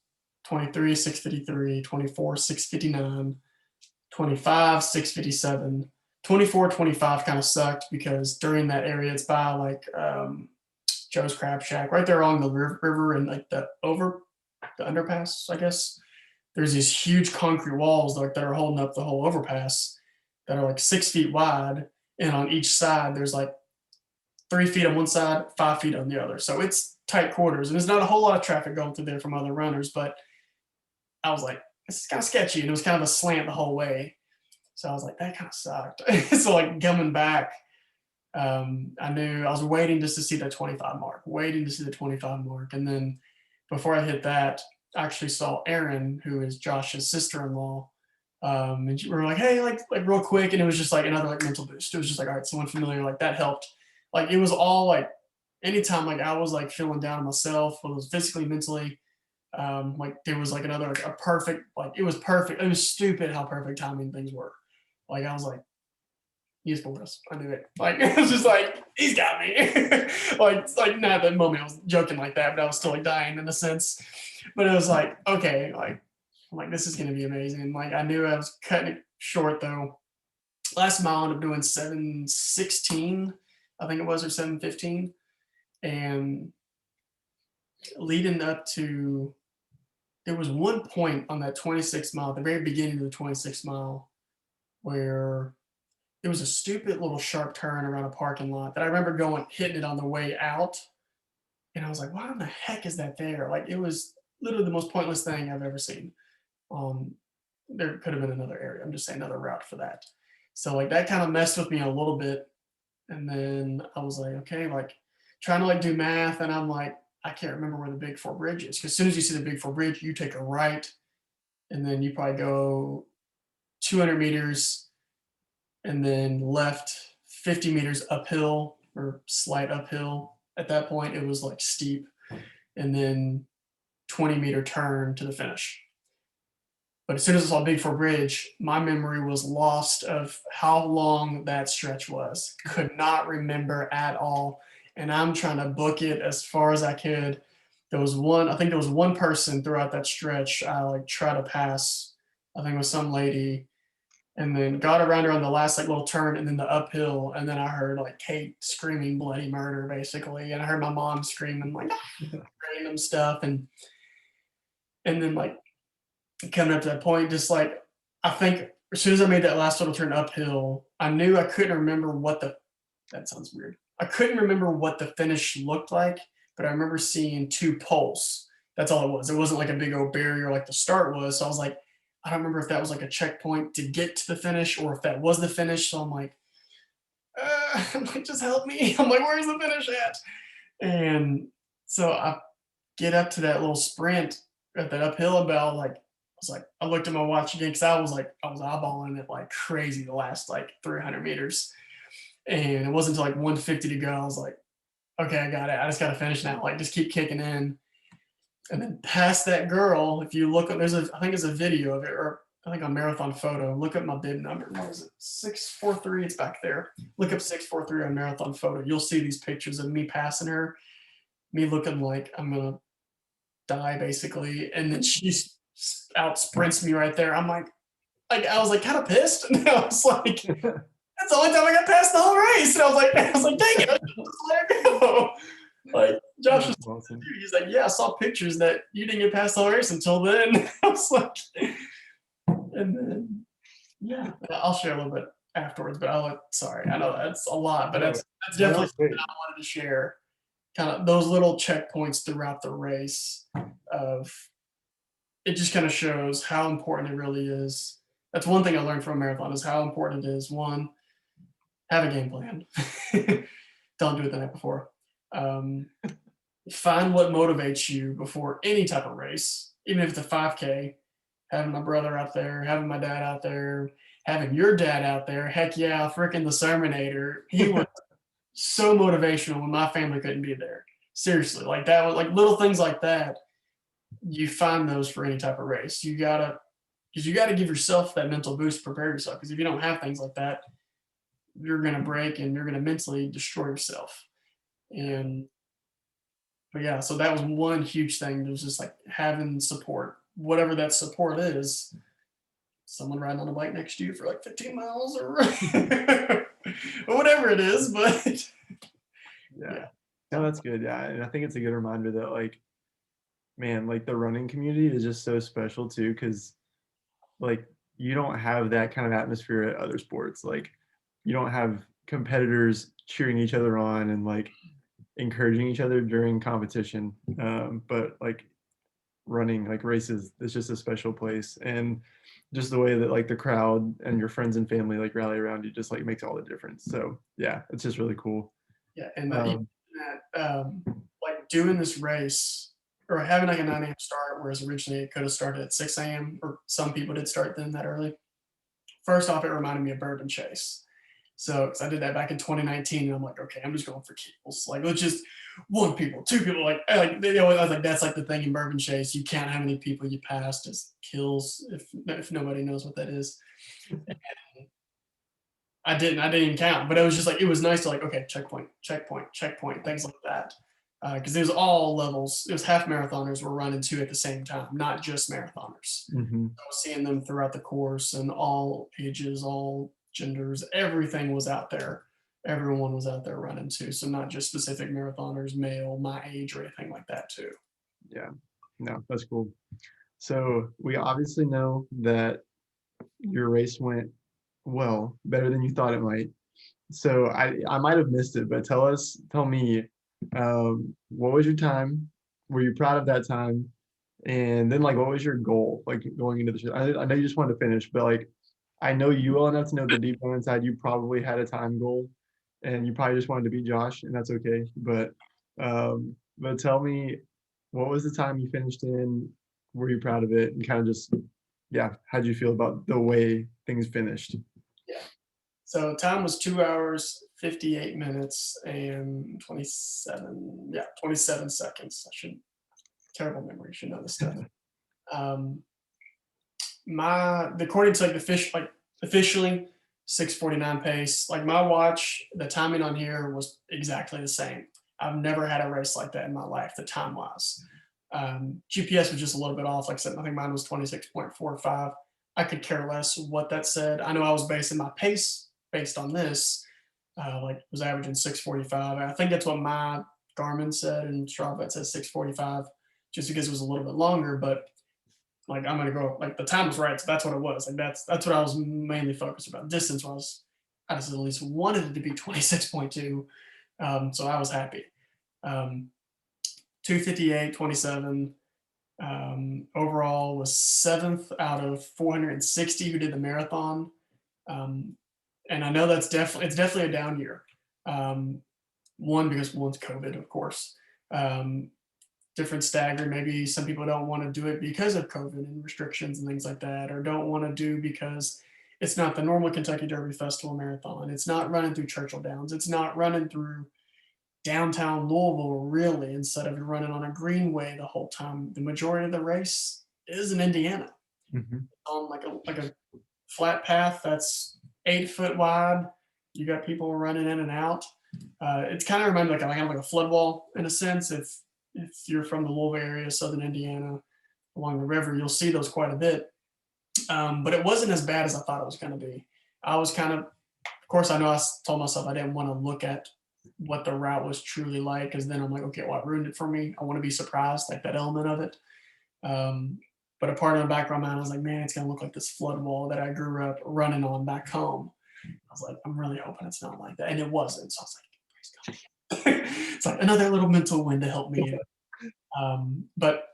23, 6:53, 24, 6:59, 25, 6:57. 24, 25 kind of sucked because during that area, it's by like Joe's Crab Shack, right there along the river and like the underpass, I guess. There's these huge concrete walls like that are holding up the whole overpass that are like 6 feet wide, and on each side there's like 3 feet on one side, 5 feet on the other. So it's tight quarters, and there's not a whole lot of traffic going through there from other runners. But I was like, this is kind of sketchy, and it was kind of a slant the whole way. So I was like, that kind of sucked. So like coming back, I knew I was waiting just to see the 25 mark, and then before I hit that, I actually saw Erin, who is Josh's sister-in-law. And we were like, hey, like real quick. And it was just like another like mental boost. It was just like, all right, someone familiar, like that helped. Like it was all like anytime like I was like feeling down on myself, whether it was physically, mentally, like there was like another like a perfect, like it was perfect. It was stupid how perfect timing things were. Like I was like, he's for us. I knew it. Like it was just like, he's got me. like not at that moment I was joking like that, but I was still like dying in a sense. But it was like, okay, like I'm like, this is gonna be amazing. Like I knew I was cutting it short though. Last mile I ended up doing 7:16, I think it was, or 7:15. And leading up to, there was one point on that 26 mile, at the very beginning of the 26 mile, where it was a stupid little sharp turn around a parking lot that I remember hitting it on the way out. And I was like, why in the heck is that there? Like it was literally the most pointless thing I've ever seen. There could have been another area. I'm just saying another route for that. So like that kind of messed with me a little bit. And then I was like, okay, like trying to like do math. And I'm like, I can't remember where the Big Four Bridge is. Because as soon as you see the Big Four Bridge, you take a right. And then you probably go 200 meters and then left 50 meters uphill or slight uphill. At that point, it was like steep. And then 20-meter turn to the finish. But as soon as I saw Big Four Bridge, my memory was lost of how long that stretch was. Could not remember at all. And I'm trying to book it as far as I could. I think there was one person throughout that stretch I like tried to pass. I think it was some lady, and then got around her on the last like little turn and then the uphill. And then I heard like Kate screaming bloody murder basically. And I heard my mom screaming like random stuff. And then like coming up to that point, just like, I think as soon as I made that last little turn uphill, I knew I couldn't remember that sounds weird. I couldn't remember what the finish looked like, but I remember seeing 2 poles. That's all it was. It wasn't like a big old barrier like the start was. So I was like, I don't remember if that was like a checkpoint to get to the finish or if that was the finish. So I'm like, just help me. I'm like, where's the finish at? And so I get up to that little sprint at that uphill about like, I looked at my watch again because I was eyeballing it like crazy the last like 300 meters. And it wasn't until like 150 to go. I was like, okay, I got it. I just got to finish now. Like, just keep kicking in. And then past that girl, if you look up, I think there's a video of it, or I think on Marathon Photo. Look up my bib number. What is it? 643. It's back there. Look up 643 on Marathon Photo. You'll see these pictures of me passing her, me looking like I'm going to die basically. And then she out sprints me right there. I'm like I was like kind of pissed. And I was like, that's That's the only time I got past the whole race. And I was like, dang it, I just let her go. Like Josh was, Awesome. he's like, yeah, I saw pictures that you didn't get past the whole race until then. I was like, and then yeah, I'll share a little bit afterwards. But sorry, I know that's a lot, but that's No, definitely that's great. something I wanted to share. Kind of those little checkpoints throughout the race of it just kind of shows how important it really is. That's one thing I learned from a marathon is how important it is. One, have a game plan. Don't do it the night before. Find what motivates you before any type of race, even if it's a 5K. Having my brother out there, having my dad out there, having your dad out there. Heck yeah, freaking the Sermonator. He was so motivational when my family couldn't be there. Seriously, like that was like little things like that. You find those for any type of race. You gotta give yourself that mental boost, prepare yourself. Because if you don't have things like that, you're gonna break and you're gonna mentally destroy yourself. And but yeah, so that was one huge thing. It was just like having support, whatever that support is. Someone riding on a bike next to you for like 15 miles or, or whatever it is, but Yeah. No, that's good. Yeah. And I think it's a good reminder that like, man, like the running community is just so special too, because like you don't have that kind of atmosphere at other sports. Like you don't have competitors cheering each other on and like encouraging each other during competition. But like running like races, it's just a special place. And just the way that like the crowd and your friends and family like rally around you just like makes all the difference. So yeah, it's just really cool. yeah, and even Um, that, like doing this race or having like a 9 a.m. start, whereas originally it could have started at 6 a.m. or some people did start then that early. First off, it reminded me of Bourbon Chase. So, because I did that back in 2019, and I'm like, okay, I'm just going for kills. Like, let's just one people, two people. Like they always, I was like, that's like the thing in Bourbon Chase. You can't have any people you pass, just kills. If nobody knows what that is, I didn't even count. But it was just like it was nice to like, okay, checkpoint, checkpoint, checkpoint, things like that. Because it was all levels. It was half marathoners were running two at the same time, not just marathoners. mhm. I was seeing them throughout the course and all ages, all genders, everything was out there. Everyone was out there running too. So not just specific marathoners, male, my age, or anything like that too. Yeah, no, that's cool. So we obviously know that your race went well, better than you thought it might. So I might have missed it, but tell me, what was your time? Were you proud of that time? And then like, what was your goal? Like going into the show? I know you just wanted to finish, but like, I know you well enough to know that deep down inside you probably had a time goal, and you probably just wanted to beat Josh, and that's okay. But tell me, what was the time you finished in? Were you proud of it? And kind of just, yeah, how'd you feel about the way things finished? Yeah. So time was 2 hours, 58 minutes, and 27 seconds. Terrible memory, should know this stuff. Um, according to like the fish, like officially 6:49 pace. Like my watch, the timing on here was exactly the same. I've never had a race like that in my life, the time wise. GPS was just a little bit off. Like I said, I think mine was 26.45. I could care less what that said. I know I was basing my pace based on this, like was averaging 6:45. I think that's what my Garmin said, and Strava it says 6:45, just because it was a little bit longer. But like I'm gonna go like the time was right, so that's what it was. Like that's what I was mainly focused about. Distance was I just at least wanted it to be 26.2, so I was happy. 258, 27. Overall was seventh out of 460 who did the marathon. Um, and I know it's definitely a down year. One because one's COVID, of course. Different stagger. Maybe some people don't want to do it because of COVID and restrictions and things like that, or don't want to do because it's not the normal Kentucky Derby Festival Marathon. It's not running through Churchill Downs. It's not running through downtown Louisville, really, instead of running on a greenway the whole time. The majority of the race is in Indiana Mhm. on like a flat path that's 8 foot wide. You got people running in and out. It's kind of reminded like a flood wall in a sense. If you're from the Louisville area, southern Indiana, along the river, you'll see those quite a bit. But it wasn't as bad as I thought it was going to be. I was kind of course, I know told myself I didn't want to look at what the route was truly like, because then I'm like, okay, well, it ruined it for me. I want to be surprised, like that element of it. Um, but a part of the background mind, I was like, man, it's gonna look like this flood wall that I grew up running on back home. I was like, I'm really hoping it's not like that, and it wasn't. So I was like, praise God. It's like another little mental win to help me. But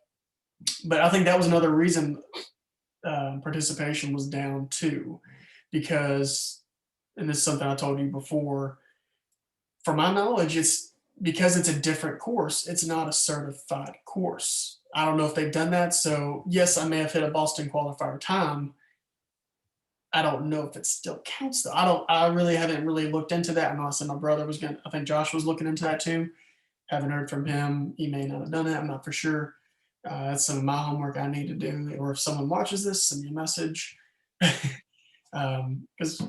I think that was another reason participation was down too, because, and this is something I told you before, from my knowledge, it's because it's a different course, it's not a certified course. I don't know if they've done that. So yes, I may have hit a Boston qualifier time. I don't know if it still counts though. I really haven't really looked into that. I know I said my brother was I think Josh was looking into that too. Haven't heard from him. He may not have done it. I'm not for sure. That's some of my homework I need to do. Or if someone watches this, send me a message. Because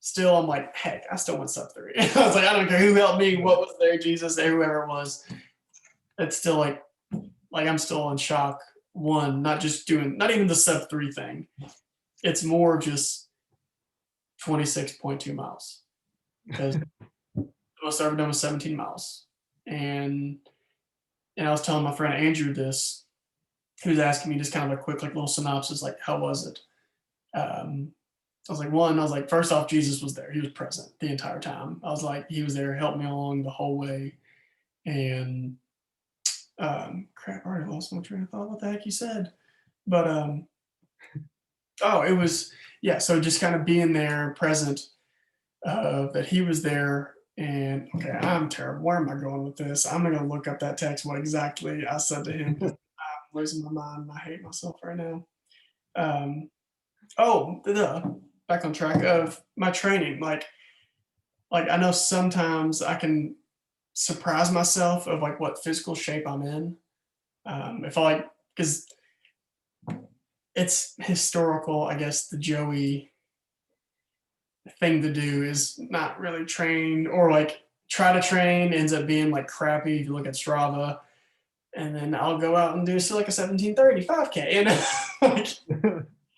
still, I'm like, heck, I still want sub 3. I was like, I don't care who helped me, what was there, Jesus, there, whoever it was. It's still like I'm still in shock. One, not even the sub 3 thing. It's more just 26.2 miles, because the most I've ever done was 17 miles. And I was telling my friend Andrew this, who was asking me just kind of a quick, like, little synopsis, like, how was it? I was like, first off, Jesus was there. He was present the entire time. I was like, he was there, helped me along the whole way. And crap, I already lost my train of thought. What the heck you said? But it was, yeah. So just kind of being there, present, that he was there. And okay, I'm terrible. Where am I going with this? I'm gonna look up that text. What exactly I said to him? I'm losing my mind. I hate myself right now. Back on track of my training. Like I know sometimes I can surprise myself of like what physical shape I'm in. If I like, because it's historical, I guess the Joey thing to do is not really train, or like try to train ends up being like crappy if you look at Strava. And then I'll go out and do still like a 17:30 5K. And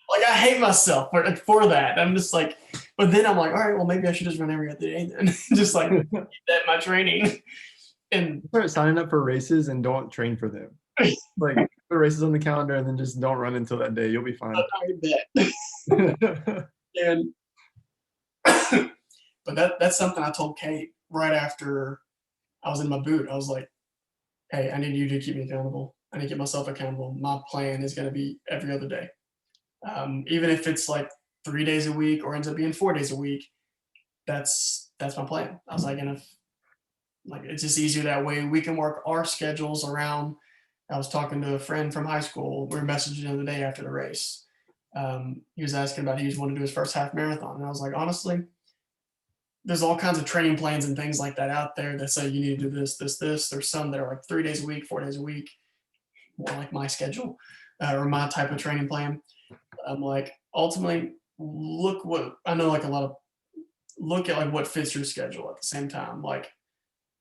like I hate myself for that. I'm just like, but then I'm like, all right, well maybe I should just run every other day then. Just like that my training. And Start signing up for races and don't train for them. Like put races on the calendar and then just don't run until that day. You'll be fine. I bet. And but that's something I told Kate right after I was in my boot. I was like, hey, I need you to keep me accountable. I need to get myself accountable. My plan is going to be every other day. Even if it's like 3 days a week or ends up being 4 days a week, that's my plan. I was like, and if like it's just easier that way, we can work our schedules around. I was talking to a friend from high school. We were messaging the other day after the race. He was asking about he just wanted to do his first half marathon, and I was like, honestly, there's all kinds of training plans and things like that out there that say you need to do this, this, this. There's some that are like 3 days a week, 4 days a week, more like my schedule or my type of training plan. I'm like, ultimately, look what I know, like look at like what fits your schedule at the same time. Like,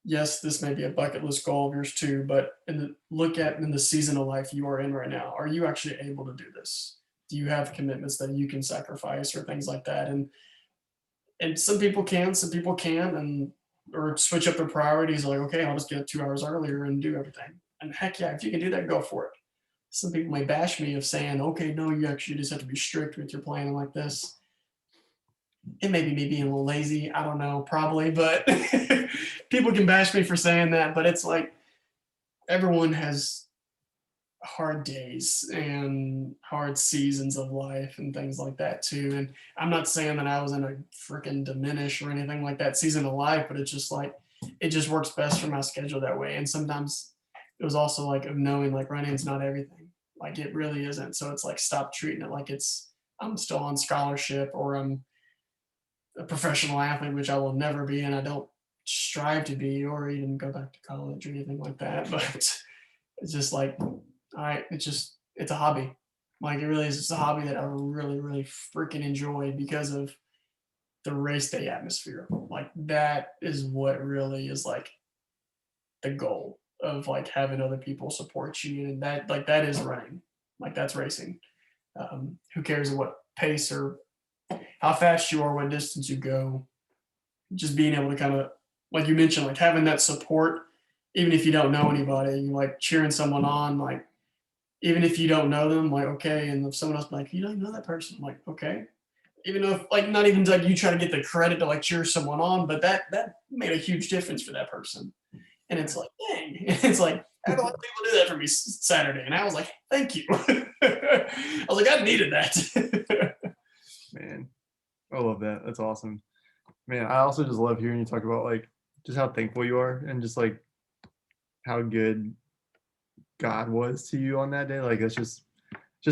yes, this may be a bucket list goal of yours too, but look at in the season of life you are in right now. Are you actually able to do this? Do you have commitments that you can sacrifice or things like that? And some people can, some people can't, and or switch up their priorities. Like, okay, I'll just get 2 hours earlier and do everything. And heck yeah, if you can do that, go for it. Some people may bash me of saying, okay, no, you actually just have to be strict with your planning like this. It may be me being a little lazy. I don't know, probably, but people can bash me for saying that. But it's like everyone has hard days and hard seasons of life and things like that too. And I'm not saying that I was in a freaking diminish or anything like that season of life, but it's just like it just works best for my schedule that way. And sometimes it was also like of knowing like running's not everything. Like it really isn't. So it's like stop treating it like I'm still on scholarship or I'm a professional athlete, which I will never be, and I don't strive to be or even go back to college or anything like that. But it's just like, all right, it's a hobby. Like it really is. It's a hobby that I really, really freaking enjoy because of the race day atmosphere. Like that is what really is like the goal of like having other people support you, and that is running. Like that's racing. Who cares what pace or how fast you are, what distance you go, just being able to kind of, like you mentioned, like having that support, even if you don't know anybody, you like cheering someone on, like even if you don't know them, like okay, and if someone else be like, you don't know that person, I'm like okay, even though if, like not even like you try to get the credit to like cheer someone on, but that made a huge difference for that person, and it's like dang, it's like I had a lot of people do that for me Saturday, and I was like thank you, I was like I needed that. Man, I love that. That's awesome. Man, I also just love hearing you talk about like just how thankful you are and just like how good God was to you on that day. Like that's just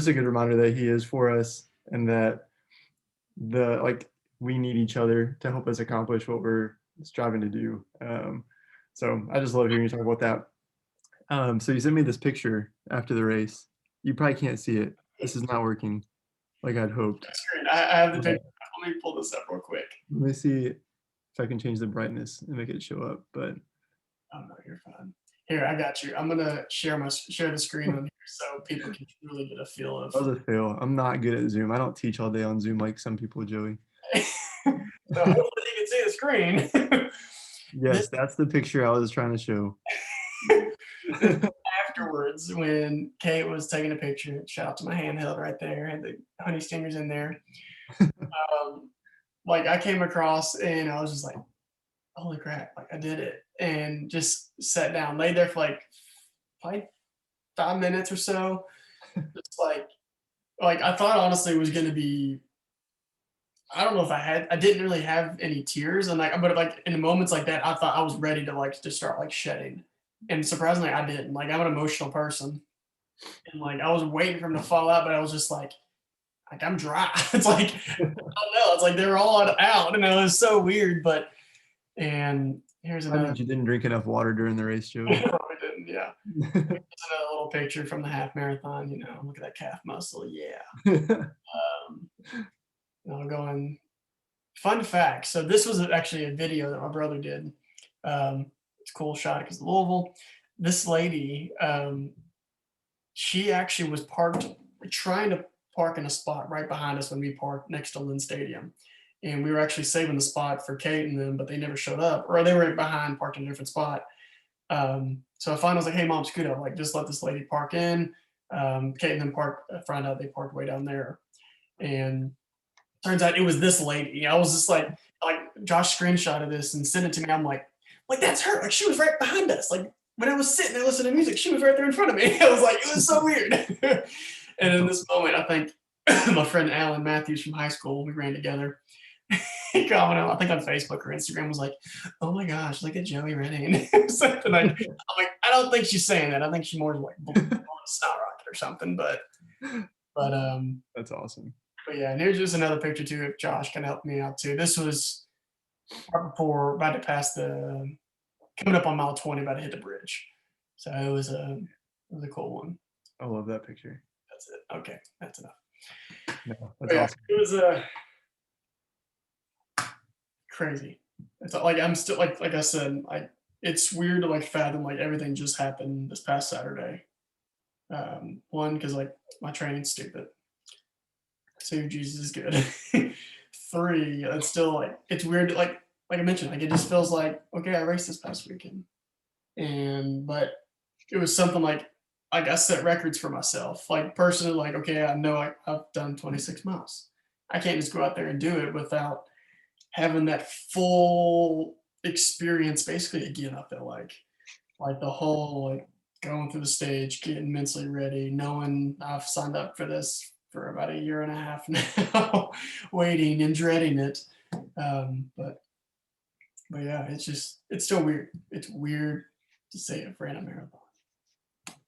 a good reminder that he is for us and that the like we need each other to help us accomplish what we're striving to do. So I just love hearing you talk about that. So you sent me this picture after the race. You probably can't see it. This is not working like I'd hoped. Screen. I have the picture. Let me pull this up real quick. Let me see if I can change the brightness and make it show up. But oh no, you're fine. Here, I got you. I'm gonna share the screen on here so people can really get a feel of. that was a fail. I'm not good at Zoom. I don't teach all day on Zoom like some people, Joey. So hopefully you can see the screen. Yes, that's the picture I was trying to show. Afterwards, when Kate was taking a picture, shout out to my handheld right there, had the honey stingers in there. Like I came across and I was just like, holy crap, like I did it. And just sat down, laid there for like probably 5 minutes or so. Just like I thought honestly it was gonna be, I don't know if I didn't really have any tears and like, but like in the moments like that, I thought I was ready to like just start like shedding. And surprisingly I didn't. Like I'm an emotional person. And like I was waiting for him to fall out, but I was just like I'm dry. It's like I don't know. It's like they're all out, and it was so weird. But and here's I another. mean, you didn't drink enough water during the race, Joey. No, I didn't. Yeah, here's another little picture from the half marathon. You know, look at that calf muscle. Yeah. I'm going. Fun fact. So this was actually a video that my brother did. It's a cool shot because Louisville. This lady, she actually was parked, trying to park in a spot right behind us when we parked next to Lynn Stadium. And we were actually saving the spot for Kate and them, but they never showed up, or they were behind, parked in a different spot. So I finally was like, hey, mom, scoot up, like just let this lady park in. Kate and them parked, found out they parked way down there. And turns out it was this lady. I was just like Josh screenshotted this and sent it to me. I'm like that's her. Like she was right behind us. Like when I was sitting there listening to music, she was right there in front of me. I was like, it was so weird. And in this moment, I think my friend Alan Matthews from high school, we ran together. He commented, I think on Facebook or Instagram, was like, "Oh my gosh, look at Joey running." Something like, I'm like, I don't think she's saying that. I think she more like blowing a snot rocket or something. But That's awesome. But yeah, and here's just another picture too. If Josh can help me out too. This was right before, about to pass coming up on mile 20, about to hit the bridge. So it was a cool one. I love that picture. That's it. Okay, that's enough. No, that's awesome. It was crazy. It's like I'm still like I said, it's weird to like fathom like everything just happened this past Saturday. One, because like my training's stupid. 2, Jesus is good. 3, it's still like it's weird. Like I mentioned, like it just feels like okay, I raced this past weekend, but it was something like I set records for myself. Like personally, like okay, I know I've done 26 miles. I can't just go out there and do it without having that full experience. Basically, again, I feel like the whole like going through the stage, getting mentally ready, knowing I've signed up for this for about a year and a half now, waiting and dreading it. But yeah, it's still weird. It's weird to say it for a marathon.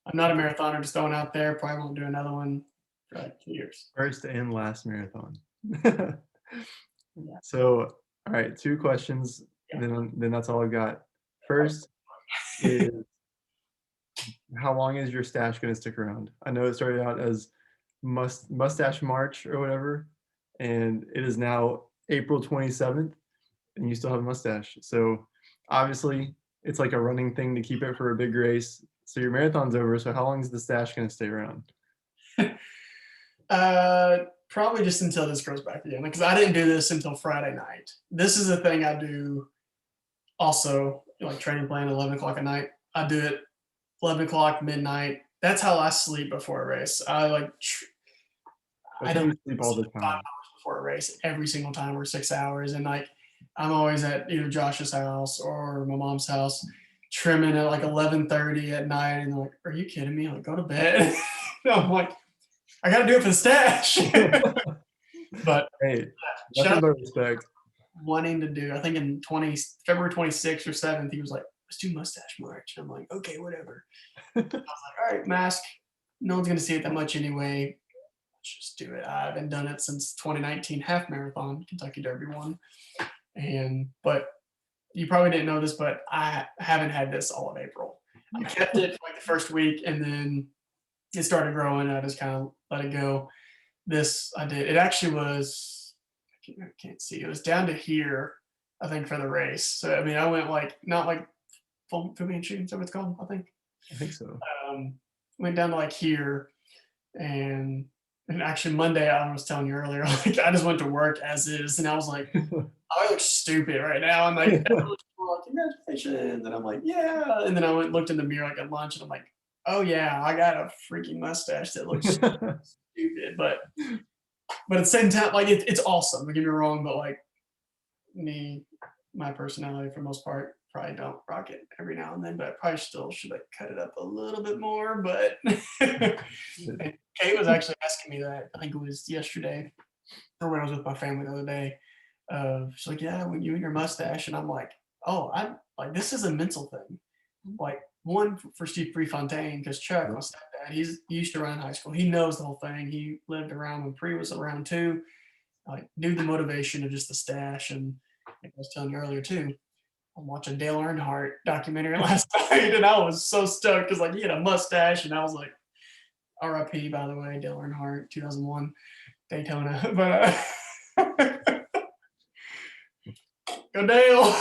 I'm not a marathoner, just throwing out there. Probably won't do another one for like 2 years. First and last marathon. Yeah. So, all right, 2 questions. Yeah. Then that's all I've got. First is how long is your stash going to stick around? I know it started out as mustache March or whatever, and it is now April 27th, and you still have a mustache. So obviously, it's like a running thing to keep it for a big race. So your marathon's over. So how long is the stash going to stay around? Probably just until this goes back again, because I didn't do this until Friday night. This is a thing I do also, like training plan 11 o'clock at night. I do it 11 o'clock, midnight. That's how I sleep before a race. I like, I That's how don't you sleep all the sleep 5 time. hours before a race every single time, or 6 hours. And like, I'm always at either Josh's house or my mom's house, trimming at like 11:30 at night. And they're like, "Are you kidding me? Like, go to bed." No, I'm like, I got to do it for the stash. But Hey, shout nothing out but respect. wanting to do, I think in February 26th or 7th, he was like, "Let's do mustache march." And I'm like, "Okay, whatever." I was like, "All right, mask. No one's gonna see it that much anyway. Let's just do it." I haven't done it since 2019 half marathon, Kentucky Derby one. But you probably didn't know this, but I haven't had this all of April. I kept it for like the first week, and then it started growing. I just kind of let it go. This I did. It actually was. I can't see. It was down to here, I think, for the race. So I mean, I went like not like full shooting. Is that what it's called? I think. I think so. Um, Went down to like here, and actually Monday I was telling you earlier, like I just went to work as is, and I was like, "Oh, I look stupid right now." And like, everyone's like, "Congratulations!" And I'm like, "Yeah." And then I went and looked in the mirror like at lunch, and I'm like, "Oh yeah, I got a freaking mustache that looks stupid." But at the same time, like it's awesome. Don't get me wrong, but like me, my personality for the most part, probably don't rock it every now and then. But I probably still should like cut it up a little bit more. But and Kate was actually asking me that. I think it was yesterday or when I was with my family the other day. She's like, "Yeah, when you and your mustache," and I'm like, "Oh, I'm like this is a mental thing." Like one for Steve Prefontaine, because Chuck, my stepdad, he used to run in high school. He knows the whole thing. He lived around when Pre was around too. Like knew the motivation of just the stash, and like I was telling you earlier too. I'm watching Dale Earnhardt documentary last night, and I was so stoked because like he had a mustache, and I was like, "R.I.P. by the way, Dale Earnhardt, 2001 Daytona." But go Dale!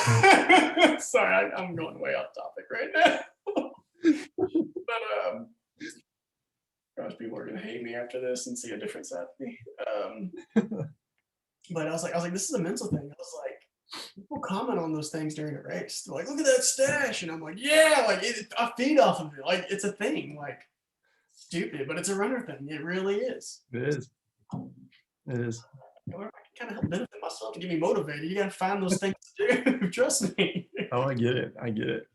Sorry, I'm going way off topic right now. But gosh, people are gonna hate me after this and see a different side of me. But I was like, this is a mental thing. I was like, people comment on those things during a race. They're like, "Look at that stash," and I'm like, "Yeah, like I feed off of it. Like it's a thing. Like stupid, but it's a runner thing. It really is." It is. It is. I can kind of help benefit myself to get me motivated. You gotta find those things to do. Trust me. Oh, I get it. I get it.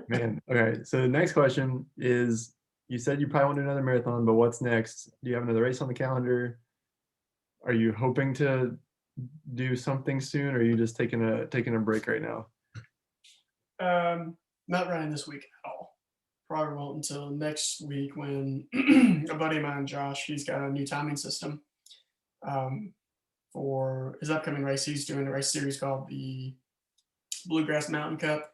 Man. Okay. So the next question is, you said you probably want to do another marathon, but what's next? Do you have another race on the calendar? Are you hoping to do something soon, or are you just taking a break right now? Not running this week at all. Probably won't until next week when a buddy of mine, Josh, he's got a new timing system for his upcoming race. He's doing a race series called the Bluegrass Mountain Cup.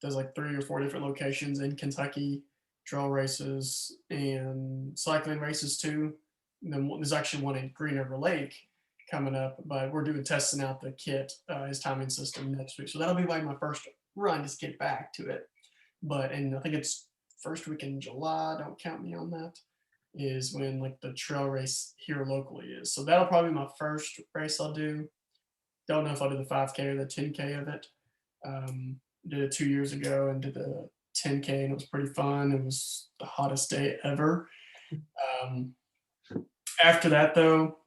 Does like 3 or 4 different locations in Kentucky, trail races and cycling races too. And then there's actually one in Green River Lake coming up, but we're doing testing out the kit, his timing system next week. So that'll be like my first run, just get back to it. And I think it's first week in July. Don't count me on that. Is when like the trail race here locally is. So that'll probably be my first race I'll do. Don't know if I'll do the 5K or the 10K of it. Did it 2 years ago and did the 10K, and it was pretty fun. It was the hottest day ever. Um, After that, though,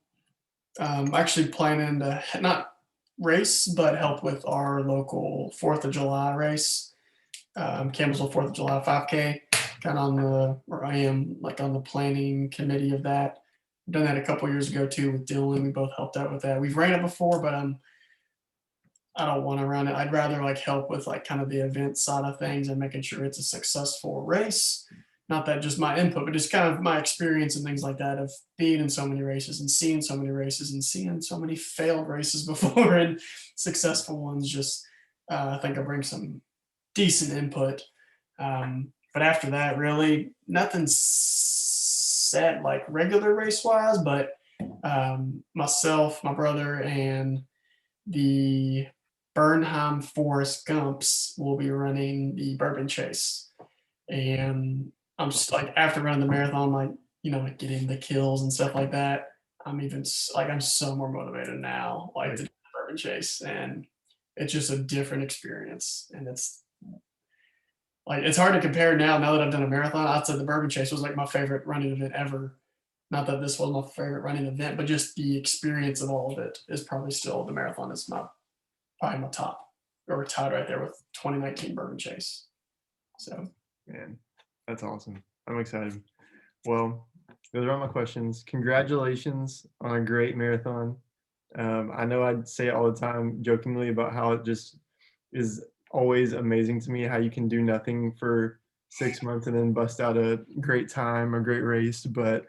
actually planning to not race, but help with our local 4th of July race, Campbellsville 4th of July 5K. Kind of or I am like on the planning committee of that. I've done that a couple years ago too with Dylan. We both helped out with that. We've ran it before, but I don't want to run it. I'd rather like help with like kind of the event side of things and making sure it's a successful race. Not that just my input, but just kind of my experience and things like that of being in so many races and seeing so many races and seeing so many failed races before and successful ones. Just I think I bring some decent input. But after that, really nothing set like regular race wise, but myself, my brother, and the Bernheim Forest Gumps will be running the Bourbon Chase. And I'm just like, after running the marathon, like, like getting the kills and stuff like that. I'm so more motivated now, like Right. to do the bourbon chase, and it's just a different experience. And it's like it's hard to compare now that I've done a marathon. I'd say the bourbon chase was like my favorite running event ever. Not that this was my favorite running event, but just the experience of all of it is probably still the marathon is probably my top, or tied right there with 2019 bourbon chase. So Man, that's awesome. I'm excited. Well, those are all my questions. Congratulations on a great marathon. I know I'd say it all the time jokingly about how it just is always amazing to me how you can do nothing for 6 months and then bust out a great time, a great race. But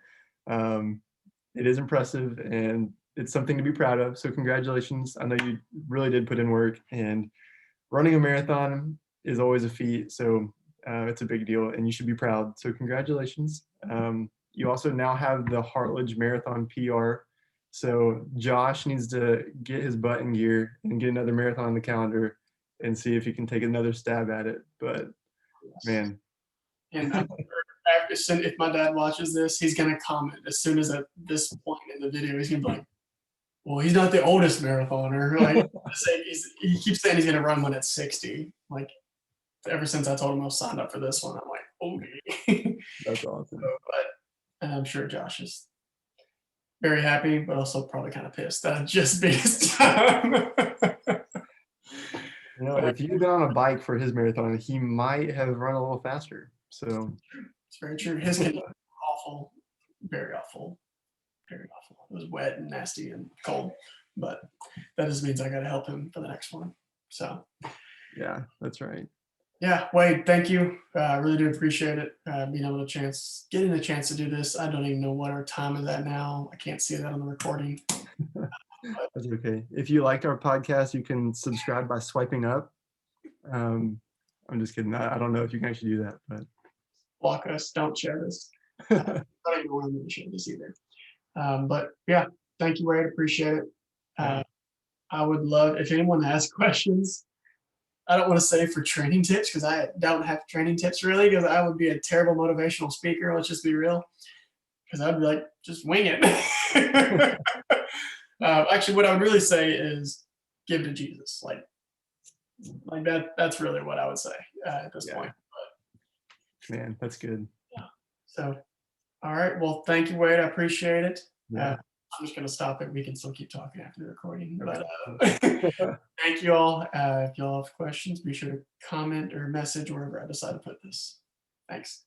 it is impressive and it's something to be proud of. So congratulations. I know you really did put in work, and running a marathon is always a feat. So it's a big deal and you should be proud. So congratulations. You also now have the Hartlage Marathon PR. So Josh needs to get his butt in gear and get another marathon on the calendar and see if he can take another stab at it. But man, and if my dad watches this, he's gonna comment as soon as at this point in the video, he's gonna be like, "Well, he's not the oldest marathoner." Like he keeps saying he's gonna run one at 60. Like ever since I told him I was signed up for this one, I'm like, okay. that's awesome. And I'm sure Josh is very happy, but also probably kind of pissed that I just missed time. If you'd been on a bike for his marathon, he might have run a little faster. So It's very true. His kid was awful, very awful, very awful. It was wet and nasty and cold, but that just means I got to help him for the next one. So yeah, that's right. yeah, Wade, thank you. I really do appreciate it. Getting a chance to do this. I don't even know what our time is at now. I can't see that on the recording. That's okay. If you liked our podcast, you can subscribe by swiping up. I'm just kidding. I don't know if you can actually do that, but Block us. Don't share this. I don't even want to share this either. But yeah, thank you, Wade. Appreciate it. I would love if anyone has questions. I don't want to say for training tips because I don't have training tips really, because I would be a terrible motivational speaker. Let's just be real. Because I'd be like, just wing it. Actually, what I would really say is give to Jesus. Like that's really what I would say at this point. Man, that's good. So, all right. Well, thank you, Wade. I appreciate it. Yeah. I'm just going to stop it. We can still keep talking after the recording. But thank you all. If y'all have questions, be sure to comment or message wherever I decide to put this. Thanks.